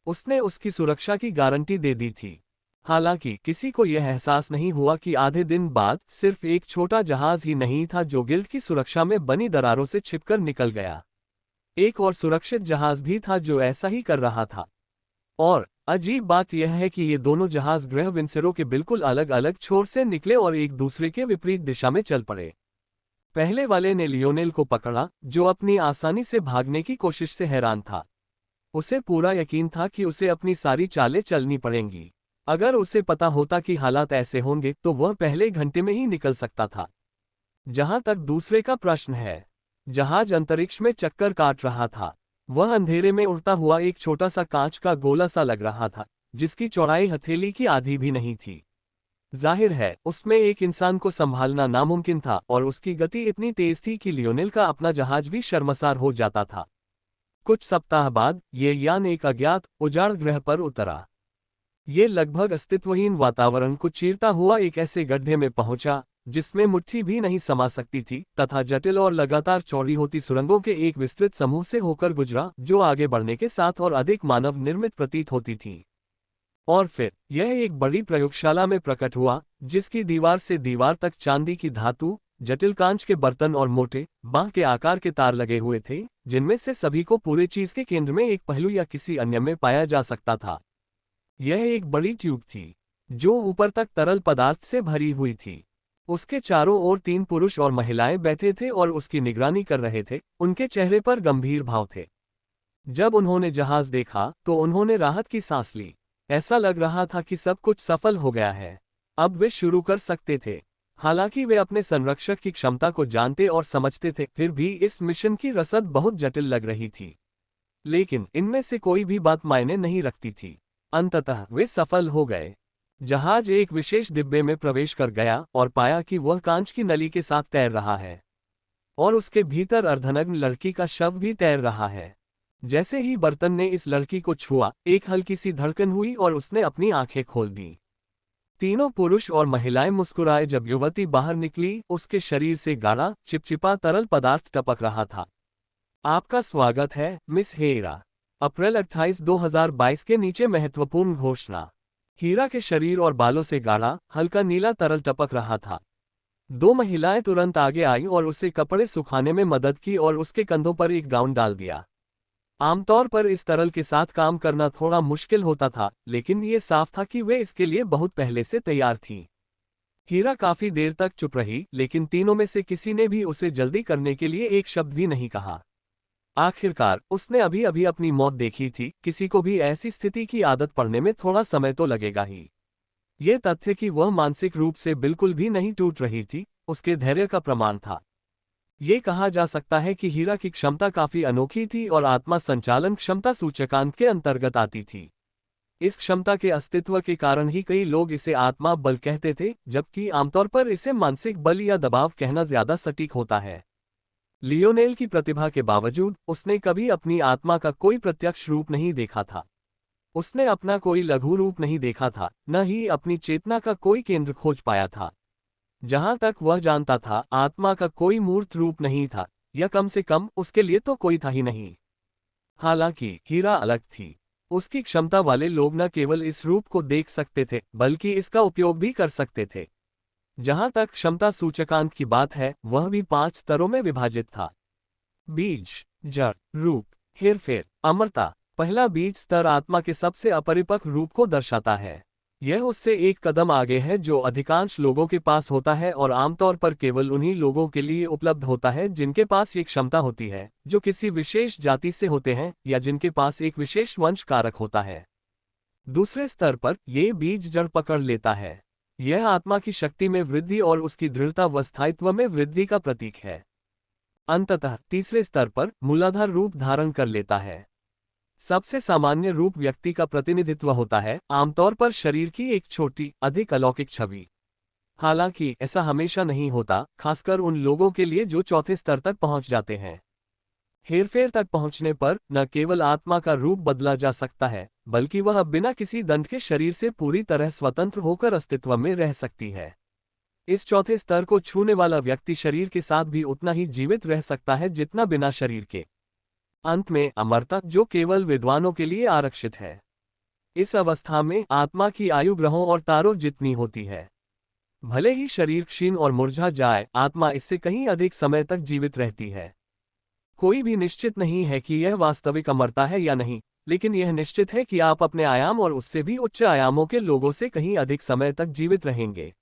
उसने उसकी सुरक्षा की गारंटी दे दी थी। हालांकि किसी को यह एहसास नहीं हुआ कि आधे दिन बाद सिर्फ एक छोटा जहाज ही नहीं था जो गिल्ड की सुरक्षा में बनी दरारों से छिपकर निकल गया। एक और सुरक्षित जहाज भी था जो ऐसा ही कर रहा था। और अजीब बात यह है कि ये दोनों जहाज ग्रह विंसेरो के बिल्कुल अलग अलग छोर से निकले और एक दूसरे के विपरीत दिशा में चल पड़े। पहले वाले ने लियोनेल को पकड़ा, जो अपनी आसानी से भागने की कोशिश से हैरान था। उसे पूरा यकीन था कि उसे अपनी सारी चालें चलनी पड़ेंगी। अगर उसे पता होता कि हालात ऐसे होंगे तो वह पहले घंटे में ही निकल सकता था। जहां तक दूसरे का प्रश्न है, जहाज अंतरिक्ष में चक्कर काट रहा था। वह अंधेरे में उड़ता हुआ एक छोटा सा कांच का गोला सा लग रहा था, जिसकी चौड़ाई हथेली की आधी भी नहीं थी। जाहिर है उसमें एक इंसान को संभालना नामुमकिन था और उसकी गति इतनी तेज थी कि लियोनेल का अपना जहाज भी शर्मसार हो जाता था। कुछ सप्ताह बाद ये यान एक अज्ञात उजाड़ ग्रह पर उतरा। ये लगभग अस्तित्वहीन वातावरण को चीरता हुआ एक ऐसे गड्ढे में पहुंचा जिसमें मुट्ठी भी नहीं समा सकती थी, तथा जटिल और लगातार चौड़ी होती सुरंगों के एक विस्तृत समूह से होकर गुजरा जो आगे बढ़ने के साथ और अधिक मानव निर्मित प्रतीत होती थी। और फिर यह एक बड़ी प्रयोगशाला में प्रकट हुआ जिसकी दीवार से दीवार तक चांदी की धातु, जटिल कांच के बर्तन और मोटे बांह के आकार के तार लगे हुए थे, जिनमें से सभी को पूरे चीज के केंद्र में एक पहलू या किसी अन्य में पाया जा सकता था। यह एक बड़ी ट्यूब थी जो ऊपर तक तरल पदार्थ से भरी हुई थी। उसके चारों ओर 3 पुरुष और महिलाएं बैठे थे और उसकी निगरानी कर रहे थे। उनके चेहरे पर गंभीर भाव थे। जब उन्होंने जहाज देखा तो उन्होंने राहत की सांस ली। ऐसा लग रहा था कि सब कुछ सफल हो गया है। अब वे शुरू कर सकते थे। हालांकि वे अपने संरक्षक की क्षमता को जानते और समझते थे, फिर भी इस मिशन की रसद बहुत जटिल लग रही थी। लेकिन इनमें से कोई भी बात मायने नहीं रखती थी। अंततः वे सफल हो गए। जहाज एक विशेष डिब्बे में प्रवेश कर गया और पाया कि वह कांच की नली के साथ तैर रहा है और उसके भीतर अर्धनग्न लड़की का शव भी तैर रहा है। जैसे ही बर्तन ने इस लड़की को छुआ, एक हल्की सी धड़कन हुई और उसने अपनी आंखें खोल दी। तीनों पुरुष और महिलाएं मुस्कुराए जब युवती बाहर निकली। उसके शरीर से गाढ़ा चिपचिपा तरल पदार्थ टपक रहा था। आपका स्वागत है मिस हीरा। अप्रैल 28, 2022 के नीचे महत्वपूर्ण घोषणा। हीरा के शरीर और बालों से गाढ़ा हल्का नीला तरल टपक रहा था। 2 महिलाएं तुरंत आगे आईं और उसे कपड़े सुखाने में मदद की और उसके कंधों पर एक गाउन डाल दिया। आमतौर पर इस तरल के साथ काम करना थोड़ा मुश्किल होता था, लेकिन ये साफ था कि वे इसके लिए बहुत पहले से तैयार थीं। हीरा काफी देर तक चुप रही, लेकिन तीनों में से किसी ने भी उसे जल्दी करने के लिए एक शब्द भी नहीं कहा। आखिरकार उसने अभी अभी अपनी मौत देखी थी। किसी को भी ऐसी स्थिति की आदत पड़ने में थोड़ा समय तो लगेगा ही। ये तथ्य कि वह मानसिक रूप से बिल्कुल भी नहीं टूट रही थी, उसके धैर्य का प्रमाण था। ये कहा जा सकता है कि हीरा की क्षमता काफी अनोखी थी और आत्मा संचालन क्षमता सूचकांक के अंतर्गत आती थी। इस क्षमता के अस्तित्व के कारण ही कई लोग इसे आत्मा बल कहते थे, जबकि आमतौर पर इसे मानसिक बल या दबाव कहना ज्यादा सटीक होता है। लियोनेल की प्रतिभा के बावजूद उसने कभी अपनी आत्मा का कोई प्रत्यक्ष रूप नहीं देखा था। उसने अपना कोई लघु रूप नहीं देखा था, न ही अपनी चेतना का कोई केंद्र खोज पाया था। जहां तक वह जानता था, आत्मा का कोई मूर्त रूप नहीं था, या कम से कम उसके लिए तो कोई था ही नहीं। हालांकि हीरा अलग थी। उसकी क्षमता वाले लोग न केवल इस रूप को देख सकते थे, बल्कि इसका उपयोग भी कर सकते थे। जहां तक क्षमता सूचकांक की बात है, वह भी 5 स्तरों में विभाजित था। बीज, जड़, रूप, हेरफेर, अमरता। पहला बीज स्तर आत्मा के सबसे अपरिपक्व रूप को दर्शाता है। यह उससे एक कदम आगे है जो अधिकांश लोगों के पास होता है और आमतौर पर केवल उन्हीं लोगों के लिए उपलब्ध होता है जिनके पास ये क्षमता होती है, जो किसी विशेष जाति से होते हैं या जिनके पास एक विशेष वंश कारक होता है। दूसरे स्तर पर ये बीज जड़ पकड़ लेता है। यह आत्मा की शक्ति में वृद्धि और उसकी दृढ़ता व स्थायित्व में वृद्धि का प्रतीक है। अंततः तीसरे स्तर पर मूलाधार रूप धारण कर लेता है। सबसे सामान्य रूप व्यक्ति का प्रतिनिधित्व होता है, आमतौर पर शरीर की एक छोटी, अधिक अलौकिक छवि। हालांकि ऐसा हमेशा नहीं होता, खासकर उन लोगों के लिए जो चौथे स्तर तक पहुंच जाते हैं। हेरफेर तक पहुंचने पर न केवल आत्मा का रूप बदला जा सकता है, बल्कि वह बिना किसी दंड के शरीर से पूरी तरह स्वतंत्र होकर अस्तित्व में रह सकती है। इस चौथे स्तर को छूने वाला व्यक्ति शरीर के साथ भी उतना ही जीवित रह सकता है जितना बिना शरीर के। अंत में अमरता, जो केवल विद्वानों के लिए आरक्षित है। इस अवस्था में आत्मा की आयु ग्रहों और तारों जितनी होती है। भले ही शरीर क्षीण और मुरझा जाए, आत्मा इससे कहीं अधिक समय तक जीवित रहती है। कोई भी निश्चित नहीं है कि यह वास्तविक अमरता है या नहीं, लेकिन यह निश्चित है कि आप अपने आयाम और उससे भी उच्च आयामों के लोगों से कहीं अधिक समय तक जीवित रहेंगे।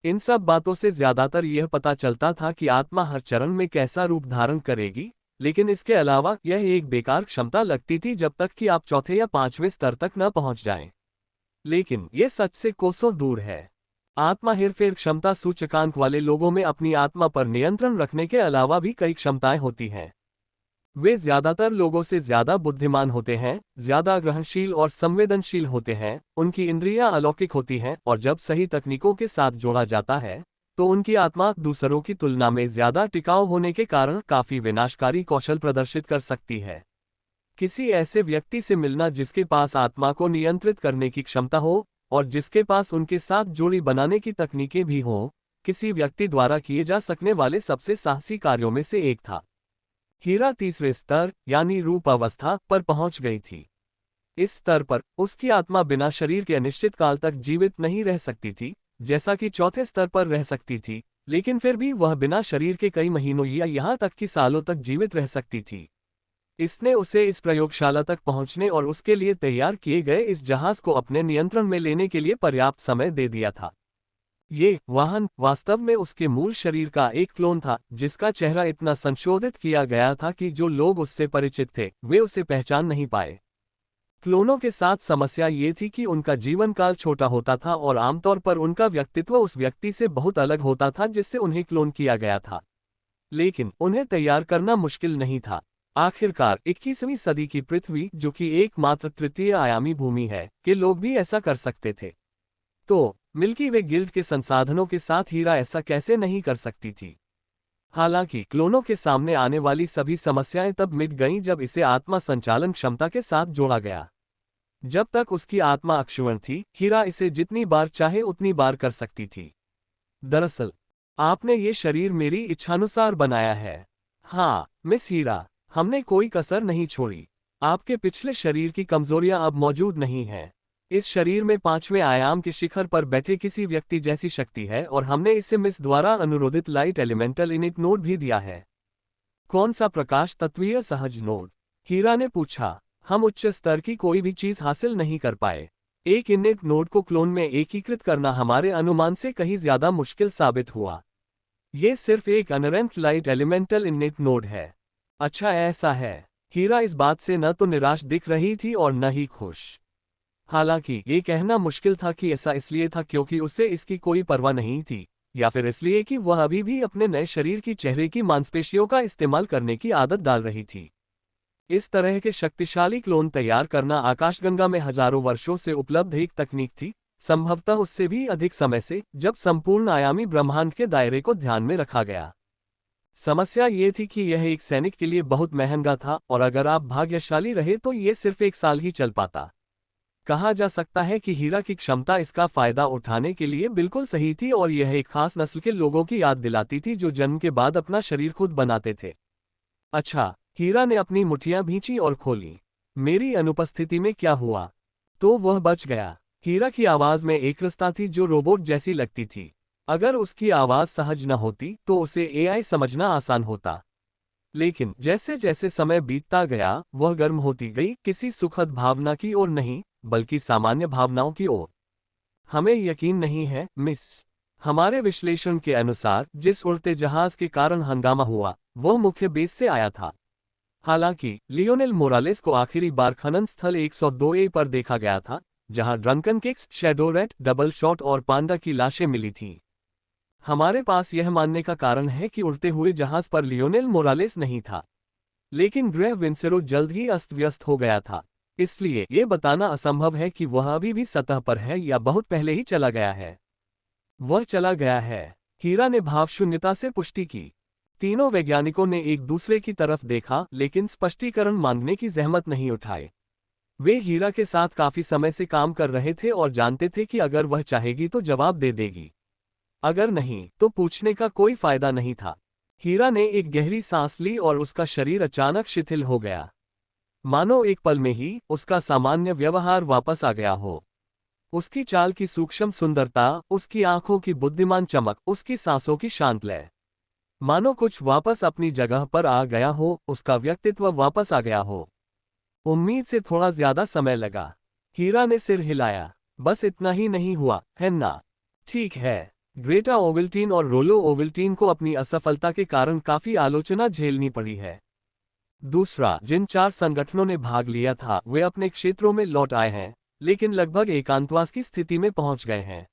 इन सब बातों से ज्यादातर यह पता चलता था कि आत्मा हर चरण में कैसा रूप धारण करेगी, लेकिन इसके अलावा यह एक बेकार क्षमता लगती थी जब तक कि आप चौथे या 5वें स्तर तक न पहुंच जाएं। लेकिन यह सच से कोसों दूर है। आत्मा हेरफेर क्षमता सूचकांक वाले लोगों में अपनी आत्मा पर नियंत्रण रखने के अलावा भी कई क्षमताएं होती हैं। वे ज्यादातर लोगों से ज्यादा बुद्धिमान होते हैं, ज्यादा ग्रहणशील और संवेदनशील होते हैं, उनकी इंद्रियां अलौकिक होती हैं और जब सही तकनीकों के साथ जोड़ा जाता है तो उनकी आत्मा दूसरों की तुलना में ज्यादा टिकाऊ होने के कारण काफी विनाशकारी कौशल प्रदर्शित कर सकती है। किसी ऐसे व्यक्ति से मिलना जिसके पास आत्मा को नियंत्रित करने की क्षमता हो और जिसके पास उनके साथ जोड़ी बनाने की तकनीकें भी हों, किसी व्यक्ति द्वारा किए जा सकने वाले सबसे साहसी कार्यों में से एक था। हीरा तीसरे स्तर यानी रूप अवस्था पर पहुंच गई थी। इस स्तर पर उसकी आत्मा बिना शरीर के अनिश्चित काल तक जीवित नहीं रह सकती थी, जैसा कि चौथे स्तर पर रह सकती थी, लेकिन फिर भी वह बिना शरीर के कई महीनों या यहाँ तक कि सालों तक जीवित रह सकती थी। इसने उसे इस प्रयोगशाला तक पहुंचने और उसके लिए तैयार किए गए इस जहाज को अपने नियंत्रण में लेने के लिए पर्याप्त समय दे दिया था। ये वाहन वास्तव में उसके मूल शरीर का एक क्लोन था, जिसका चेहरा इतना संशोधित किया गया था कि जो लोग उससे परिचित थे वे उसे पहचान नहीं पाए। क्लोनों के साथ समस्या ये थी कि उनका जीवन काल छोटा होता था और आमतौर पर उनका व्यक्तित्व उस व्यक्ति से बहुत अलग होता था जिससे उन्हें क्लोन किया गया था। लेकिन उन्हें तैयार करना मुश्किल नहीं था। आखिरकार 21वीं सदी की पृथ्वी, जो कि एकमात्र तृतीय आयामी भूमि है, के लोग भी ऐसा कर सकते थे। तो मिल्की वे गिल्ड के संसाधनों के साथ हीरा ऐसा कैसे नहीं कर सकती थी? हालांकि क्लोनों के सामने आने वाली सभी समस्याएं तब मिट गईं जब इसे आत्मा संचालन क्षमता के साथ जोड़ा गया। जब तक उसकी आत्मा अक्षुण्ण थी, हीरा इसे जितनी बार चाहे उतनी बार कर सकती थी। दरअसल आपने ये शरीर मेरी इच्छानुसार बनाया है। हाँ मिस हीरा, हमने कोई कसर नहीं छोड़ी। आपके पिछले शरीर की कमजोरियां अब मौजूद नहीं हैं। इस शरीर में 5वें आयाम के शिखर पर बैठे किसी व्यक्ति जैसी शक्ति है और हमने इसे मिस द्वारा अनुरोधित लाइट एलिमेंटल इनिट नोड भी दिया है। कौन सा प्रकाश तत्वीय सहज नोड? हीरा ने पूछा। हम उच्च स्तर की कोई भी चीज हासिल नहीं कर पाए। एक इनिट नोड को क्लोन में एकीकृत करना हमारे अनुमान से कहीं ज्यादा मुश्किल साबित हुआ। ये सिर्फ एक अनरेंट लाइट एलिमेंटल इनिट नोड है। अच्छा ऐसा है। हीरा इस बात से न तो निराश दिख रही थी और न ही खुश। हालांकि ये कहना मुश्किल था कि ऐसा इसलिए था क्योंकि उसे इसकी कोई परवाह नहीं थी, या फिर इसलिए कि वह अभी भी अपने नए शरीर की चेहरे की मांसपेशियों का इस्तेमाल करने की आदत डाल रही थी। इस तरह के शक्तिशाली क्लोन तैयार करना आकाशगंगा में हजारों वर्षों से उपलब्ध एक तकनीक थी, संभवतः उससे भी अधिक समय से, जब संपूर्ण आयामी ब्रह्मांड के दायरे को ध्यान में रखा गया। समस्या ये थी कि यह एक सैनिक के लिए बहुत महंगा था और अगर आप भाग्यशाली रहे तो ये सिर्फ 1 साल ही चल पाता। कहा जा सकता है कि हीरा की क्षमता इसका फायदा उठाने के लिए बिल्कुल सही थी और यह एक खास नस्ल के लोगों की याद दिलाती थी जो जन्म के बाद अपना शरीर खुद बनाते थे। अच्छा, हीरा ने अपनी मुठियां भींची और खोली। मेरी अनुपस्थिति में क्या हुआ? तो वह बच गया। हीरा की आवाज में एकरसता थी जो रोबोट जैसी लगती थी। अगर उसकी आवाज सहज न होती तो उसे एआई समझना आसान होता। लेकिन जैसे जैसे समय बीतता गया वह गर्म होती गई, किसी सुखद भावना की ओर नहीं बल्कि सामान्य भावनाओं की ओर। हमें यकीन नहीं है मिस। हमारे विश्लेषण के अनुसार जिस उड़ते जहाज के कारण हंगामा हुआ वह मुख्य बेस से आया था। हालांकि लियोनेल मोरालेस को आखिरी बार खनन स्थल 102A पर देखा गया था, जहां drunken kicks, shadow rat, double shot और पांडा की लाशें मिली थीं। हमारे पास यह मानने का कारण है कि उड़ते हुए जहाज पर लियोनेल मोरालेस नहीं था, लेकिन ग्रेह विंसेरो जल्द ही अस्त व्यस्त हो गया था, इसलिए ये बताना असंभव है कि वह अभी भी सतह पर है या बहुत पहले ही चला गया है। वह चला गया है, हीरा ने भावशून्यता से पुष्टि की। तीनों वैज्ञानिकों ने एक दूसरे की तरफ देखा लेकिन स्पष्टीकरण मांगने की जहमत नहीं उठाए। वे हीरा के साथ काफी समय से काम कर रहे थे और जानते थे कि अगर वह चाहेगी तो जवाब दे देगी, अगर नहीं तो पूछने का कोई फायदा नहीं था। हीरा ने एक गहरी सांस ली और उसका शरीर अचानक शिथिल हो गया, मानो एक पल में ही उसका सामान्य व्यवहार वापस आ गया हो। उसकी चाल की सूक्ष्म सुंदरता, उसकी आंखों की बुद्धिमान चमक, उसकी सांसों की शांत लय, मानो कुछ वापस अपनी जगह पर आ गया हो, उसका व्यक्तित्व वापस आ गया हो। उम्मीद से थोड़ा ज्यादा समय लगा। हीरा ने सिर हिलाया। बस इतना ही नहीं हुआ है ना? ठीक है। ग्रेटा ओवल्टीन और रोलो ओवल्टीन को अपनी असफलता के कारण काफी आलोचना झेलनी पड़ी है। दूसरा, जिन 4 संगठनों ने भाग लिया था वे अपने क्षेत्रों में लौट आए हैं, लेकिन लगभग एकांतवास की स्थिति में पहुंच गए हैं।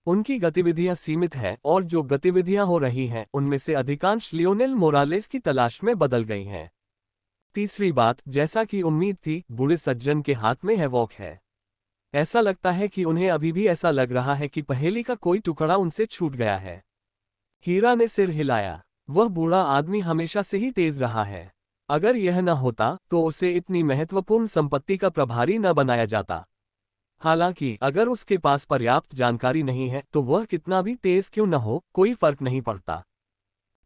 उनकी गतिविधियां सीमित हैं और जो गतिविधियां हो रही हैं उनमें से अधिकांश लियोनेल मोरालेस की तलाश में बदल गई हैं। तीसरी बात, जैसा कि उम्मीद थी, बूढ़े सज्जन के हाथ में हैवॉक है। ऐसा लगता है कि उन्हें अभी भी ऐसा लग रहा है कि पहेली का कोई टुकड़ा उनसे छूट गया है। हीरा ने सिर हिलाया। वह बूढ़ा आदमी हमेशा से ही तेज रहा है। अगर यह न होता तो उसे इतनी महत्वपूर्ण संपत्ति का प्रभारी न बनाया जाता। हालांकि अगर उसके पास पर्याप्त जानकारी नहीं है तो वह कितना भी तेज क्यों न हो, कोई फर्क नहीं पड़ता।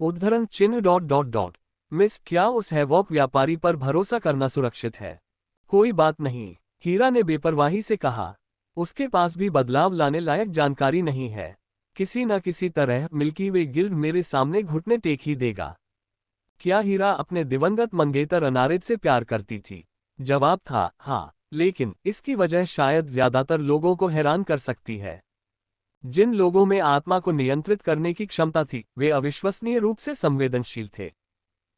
उद्धरण चिन्ह ... मिस, क्या उस हैवॉक व्यापारी पर भरोसा करना सुरक्षित है? कोई बात नहीं, हीरा ने बेपरवाही से कहा। उसके पास भी बदलाव लाने लायक जानकारी नहीं है। किसी न किसी तरह मिल्की वे गिल्ड मेरे सामने घुटने टेक ही देगा। क्या हीरा अपने दिवंगत मंगेतर अनारेद से प्यार करती थी? जवाब था हाँ, लेकिन इसकी वजह शायद ज्यादातर लोगों को हैरान कर सकती है। जिन लोगों में आत्मा को नियंत्रित करने की क्षमता थी, वे अविश्वसनीय रूप से संवेदनशील थे।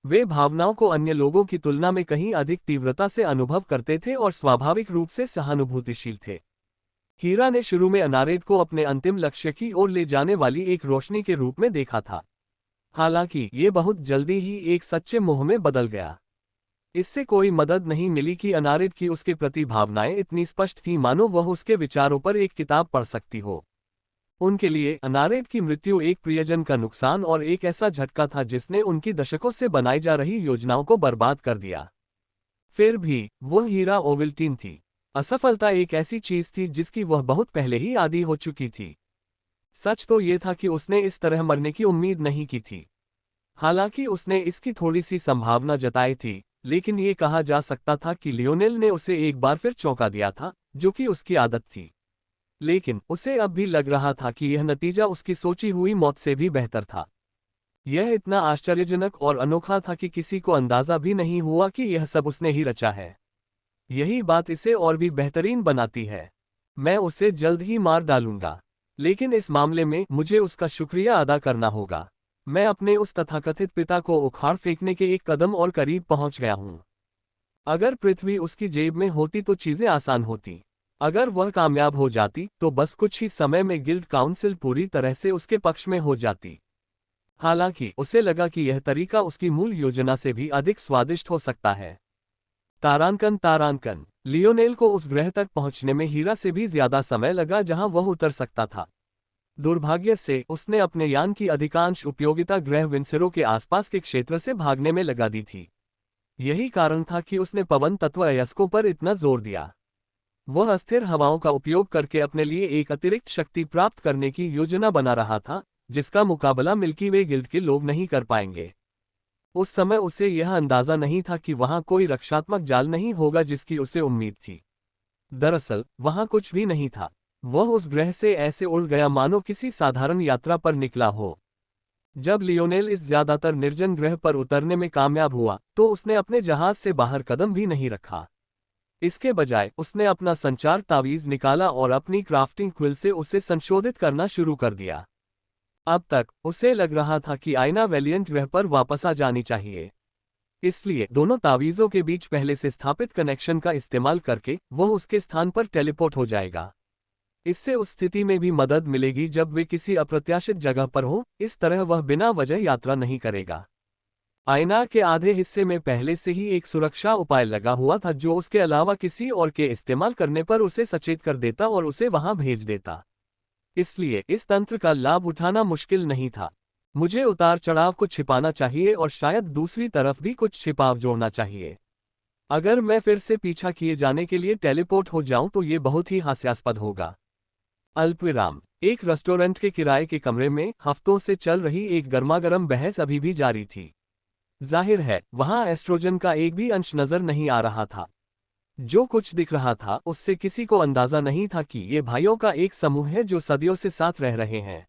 वे भावनाओं को अन्य लोगों की तुलना में कहीं अधिक तीव्रता से अनुभव करते थे और स्वाभाविक रूप से सहानुभूतिशील थे। हीरा ने शुरू में अनारेड को अपने अंतिम लक्ष्य की ओर ले जाने वाली एक रोशनी के रूप में देखा था। हालांकि ये बहुत जल्दी ही एक सच्चे मोह में बदल गया। इससे कोई मदद नहीं मिली कि अनारेड की उसके प्रति भावनाएं इतनी स्पष्ट थीं मानो वह उसके विचारों पर एक किताब पढ़ सकती हो। उनके लिए अनारेड की मृत्यु एक प्रियजन का नुकसान और एक ऐसा झटका था जिसने उनकी दशकों से बनाई जा रही योजनाओं को बर्बाद कर दिया। फिर भी वह हीरा ओवल्टीन थी। असफलता एक ऐसी चीज थी जिसकी वह बहुत पहले ही आदी हो चुकी थी। सच तो ये था कि उसने इस तरह मरने की उम्मीद नहीं की थी। हालांकि उसने इसकी थोड़ी सी संभावना जताई थी, लेकिन ये कहा जा सकता था कि लियोनेल ने उसे एक बार फिर चौंका दिया था, जो कि उसकी आदत थी। लेकिन उसे अब भी लग रहा था कि यह नतीजा उसकी सोची हुई मौत से भी बेहतर था। यह इतना आश्चर्यजनक और अनोखा था कि किसी को अंदाजा भी नहीं हुआ कि यह सब उसने ही रचा है। यही बात इसे और भी बेहतरीन बनाती है। मैं उसे जल्द ही मार डालूंगा, लेकिन इस मामले में मुझे उसका शुक्रिया अदा करना होगा। मैं अपने उस तथाकथित पिता को उखाड़ फेंकने के एक कदम और करीब पहुंच गया हूं। अगर पृथ्वी उसकी जेब में होती तो चीजें आसान होती। अगर वह कामयाब हो जाती तो बस कुछ ही समय में गिल्ड काउंसिल पूरी तरह से उसके पक्ष में हो जाती। हालांकि उसे लगा कि यह तरीका उसकी मूल योजना से भी अधिक स्वादिष्ट हो सकता है। तारांकन लियोनेल को उस ग्रह तक पहुंचने में हीरा से भी ज्यादा समय लगा जहां वह उतर सकता था। दुर्भाग्य से उसने अपने यान की अधिकांश उपयोगिता ग्रह विंसेरो के आसपास के क्षेत्र से भागने में लगा दी थी। यही कारण था कि उसने पवन तत्व अयस्कों पर इतना जोर दिया। वह अस्थिर हवाओं का उपयोग करके अपने लिए एक अतिरिक्त शक्ति प्राप्त करने की योजना बना रहा था, जिसका मुकाबला मिल्की वे गिल्ड के लोग नहीं कर पाएंगे। उस समय उसे यह अंदाजा नहीं था कि वहां कोई रक्षात्मक जाल नहीं होगा जिसकी उसे उम्मीद थी। दरअसल वहां कुछ भी नहीं था। वह उस ग्रह से ऐसे उड़ गया मानो किसी साधारण यात्रा पर निकला हो। जब लियोनेल इस ज्यादातर निर्जन ग्रह पर उतरने में कामयाब हुआ तो उसने अपने जहाज से बाहर कदम भी नहीं रखा। इसके बजाय उसने अपना संचार तावीज निकाला और अपनी क्राफ्टिंग क्विल से उसे संशोधित करना शुरू कर दिया। अब तक उसे लग रहा था कि आइना वेलिएंट ग्रह पर वापस आ जानी चाहिए। इसलिए दोनों तावीज़ों के बीच पहले से स्थापित कनेक्शन का इस्तेमाल करके वह उसके स्थान पर टेलीपोर्ट हो जाएगा। इससे उस स्थिति में भी मदद मिलेगी जब वे किसी अप्रत्याशित जगह पर हो। इस तरह वह बिना वजह यात्रा नहीं करेगा। आईना के आधे हिस्से में पहले से ही एक सुरक्षा उपाय लगा हुआ था जो उसके अलावा किसी और के इस्तेमाल करने पर उसे सचेत कर देता और उसे वहां भेज देता। इसलिए इस तंत्र का लाभ उठाना मुश्किल नहीं था। मुझे उतार चढ़ाव को छिपाना चाहिए और शायद दूसरी तरफ भी कुछ छिपाव जोड़ना चाहिए। अगर मैं फिर से पीछा किए जाने के लिए टेलीपोर्ट हो जाऊं तो ये बहुत ही हास्यास्पद होगा। अल्पविराम। एक रेस्टोरेंट के किराए के कमरे में हफ्तों से चल रही एक गर्मागर्म बहस अभी भी जारी थी। जाहिर है वहां एस्ट्रोजन का एक भी अंश नजर नहीं आ रहा था। जो कुछ दिख रहा था उससे किसी को अंदाजा नहीं था कि ये भाइयों का एक समूह है जो सदियों से साथ रह रहे हैं।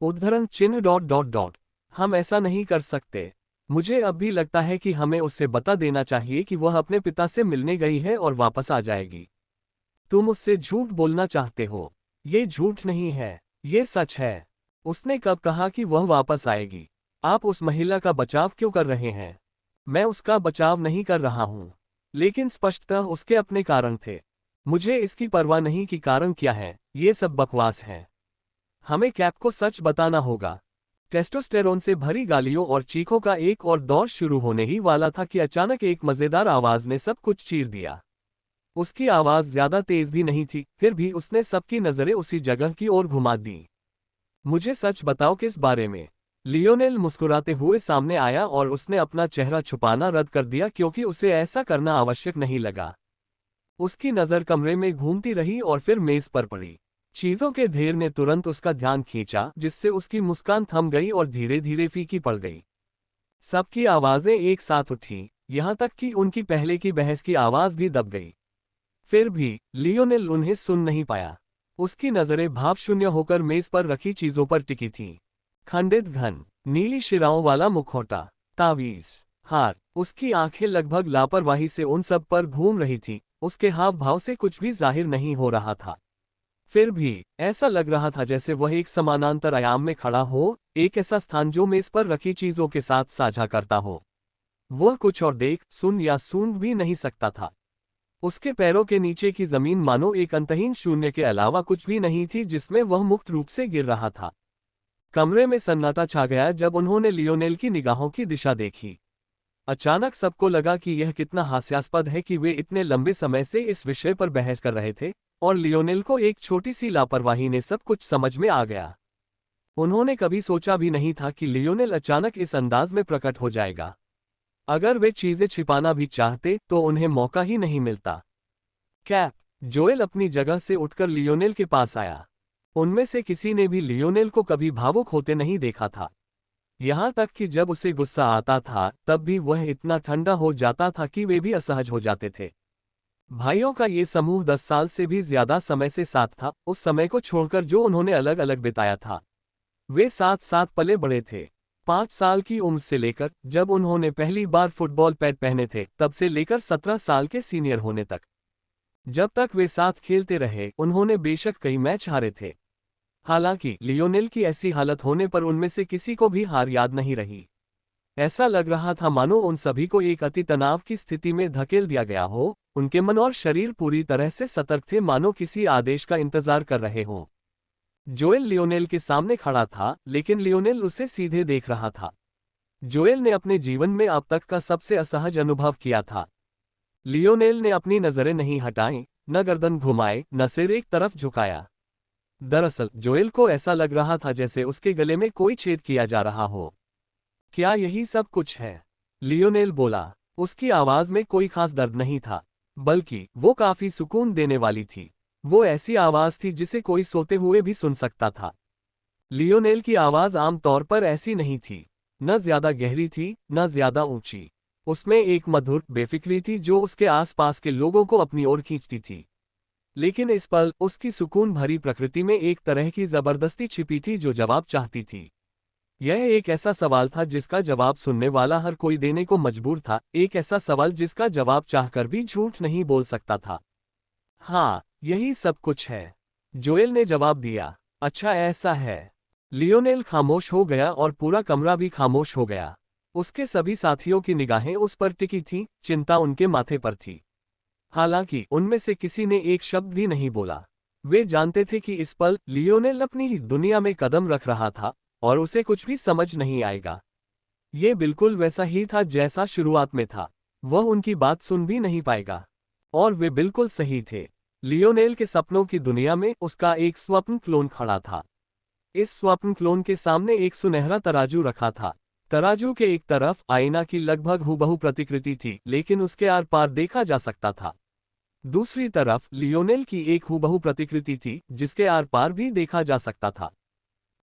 उद्धरण चिन्ह ... हम ऐसा नहीं कर सकते। मुझे अब भी लगता है कि हमें उससे बता देना चाहिए कि वह अपने पिता से मिलने गई है और वापस आ जाएगी। तुम उससे झूठ बोलना चाहते हो। ये झूठ नहीं है, ये सच है। उसने कब कहा कि वह वापस आएगी? आप उस महिला का बचाव क्यों कर रहे हैं? मैं उसका बचाव नहीं कर रहा हूं, लेकिन स्पष्टतः उसके अपने कारण थे। मुझे इसकी परवाह नहीं कि कारण क्या है, ये सब बकवास है। हमें कैप को सच बताना होगा। टेस्टोस्टेरोन से भरी गालियों और चीखों का एक और दौर शुरू होने ही वाला था कि अचानक एक मजेदार आवाज ने सब कुछ चीर दिया। उसकी आवाज ज्यादा तेज भी नहीं थी, फिर भी उसने सबकी नजरें उसी जगह की ओर घुमा दी। मुझे सच बताओ, किस बारे में? लियोनेल मुस्कुराते हुए सामने आया और उसने अपना चेहरा छुपाना रद्द कर दिया क्योंकि उसे ऐसा करना आवश्यक नहीं लगा। उसकी नजर कमरे में घूमती रही और फिर मेज पर पड़ी। चीजों के ढेर ने तुरंत उसका ध्यान खींचा, जिससे उसकी मुस्कान थम गई और धीरे धीरे फीकी पड़ गई। सबकी आवाजें एक साथ उठी, यहां तक कि उनकी पहले की बहस की आवाज भी दब गई। फिर भी लियोनेल उन्हें सुन नहीं पाया। उसकी नजरें भावशून्य होकर मेज पर रखी चीजों पर टिकी थीं। खंडित घन, नीली शिराओं वाला मुखौटा, तावीज, हार। उसकी आंखें लगभग लापरवाही से उन सब पर घूम रही थीं। उसके हाव भाव से कुछ भी जाहिर नहीं हो रहा था। फिर भी ऐसा लग रहा था जैसे वह एक समानांतर आयाम में खड़ा हो, एक ऐसा स्थान जो मेज पर रखी चीजों के साथ साझा करता हो। वह कुछ और देख, सुन या सूंघ भी नहीं सकता था। उसके पैरों के नीचे की जमीन मानो एक अंतहीन शून्य के अलावा कुछ भी नहीं थी जिसमें वह मुक्त रूप से गिर रहा था। कमरे में सन्नाटा छा गया जब उन्होंने लियोनेल की निगाहों की दिशा देखी। अचानक सबको लगा कि यह कितना हास्यास्पद है कि वे इतने लंबे समय से इस विषय पर बहस कर रहे थे, और लियोनेल को एक छोटी सी लापरवाही ने सब कुछ समझ में आ गया। उन्होंने कभी सोचा भी नहीं था कि लियोनेल अचानक इस अंदाज में प्रकट हो जाएगा। अगर वे चीजें छिपाना भी चाहते तो उन्हें मौका ही नहीं मिलता। कैप, जोएल अपनी जगह से उठकर लियोनेल के पास आया। उनमें से किसी ने भी लियोनेल को कभी भावुक होते नहीं देखा था। यहां तक कि जब उसे गुस्सा आता था तब भी वह इतना ठंडा हो जाता था कि वे भी असहज हो जाते थे। भाइयों का ये समूह 10 साल से भी ज्यादा समय से साथ था, उस समय को छोड़कर जो उन्होंने अलग अलग बिताया था। वे साथ साथ पले बड़े थे। 5 साल की उम्र से लेकर जब उन्होंने पहली बार फुटबॉल पैड पहने थे तब से लेकर 17 साल के सीनियर होने तक। जब तक वे साथ खेलते रहे उन्होंने बेशक कई मैच हारे थे। हालांकि लियोनेल की ऐसी हालत होने पर उनमें से किसी को भी हार याद नहीं रही। ऐसा लग रहा था मानो उन सभी को एक अति तनाव की स्थिति में धकेल दिया गया हो। उनके मन और शरीर पूरी तरह से सतर्क थे, मानो किसी आदेश का इंतजार कर रहे हों। जोएल लियोनेल के सामने खड़ा था, लेकिन लियोनेल उसे सीधे देख रहा था। जोएल ने अपने जीवन में अब तक का सबसे असहज अनुभव किया था। लियोनेल ने अपनी नजरें नहीं हटाईं, न गर्दन घुमाए, न सिर एक तरफ झुकाया। दरअसल जोएल को ऐसा लग रहा था जैसे उसके गले में कोई छेद किया जा रहा हो। क्या यही सब कुछ है? लियोनेल बोला। उसकी आवाज में कोई खास दर्द नहीं था, बल्कि वो काफी सुकून देने वाली थी। वो ऐसी आवाज थी जिसे कोई सोते हुए भी सुन सकता था। लियोनेल की आवाज आमतौर पर ऐसी नहीं थी, न ज्यादा गहरी थी, न ज्यादा ऊंची। उसमें एक मधुर बेफिक्री थी जो उसके आसपास के लोगों को अपनी ओर खींचती थी। लेकिन इस पल उसकी सुकून भरी प्रकृति में एक तरह की जबरदस्ती छिपी थी जो जवाब चाहती थी। यह एक ऐसा सवाल था जिसका जवाब सुनने वाला हर कोई देने को मजबूर था, एक ऐसा सवाल जिसका जवाब चाहकर भी झूठ नहीं बोल सकता था। हाँ, यही सब कुछ है, जोएल ने जवाब दिया। अच्छा ऐसा है। लियोनेल खामोश हो गया और पूरा कमरा भी खामोश हो गया। उसके सभी साथियों की निगाहें उस पर टिकी थीं, चिंता उनके माथे पर थी। हालांकि उनमें से किसी ने एक शब्द भी नहीं बोला। वे जानते थे कि इस पल लियोनेल अपनी ही दुनिया में कदम रख रहा था और उसे कुछ भी समझ नहीं आएगा। ये बिल्कुल वैसा ही था जैसा शुरुआत में था। वह उनकी बात सुन भी नहीं पाएगा। और वे बिल्कुल सही थे। लियोनेल के सपनों की दुनिया में उसका एक स्वप्न क्लोन खड़ा था। इस स्वप्न क्लोन के सामने एक सुनहरा तराजू रखा था। तराजू के एक तरफ आईना की लगभग हूबहू प्रतिकृति थी, लेकिन उसके आर पार देखा जा सकता था। दूसरी तरफ लियोनेल की एक हूबहू प्रतिकृति थी जिसके आर पार भी देखा जा सकता था।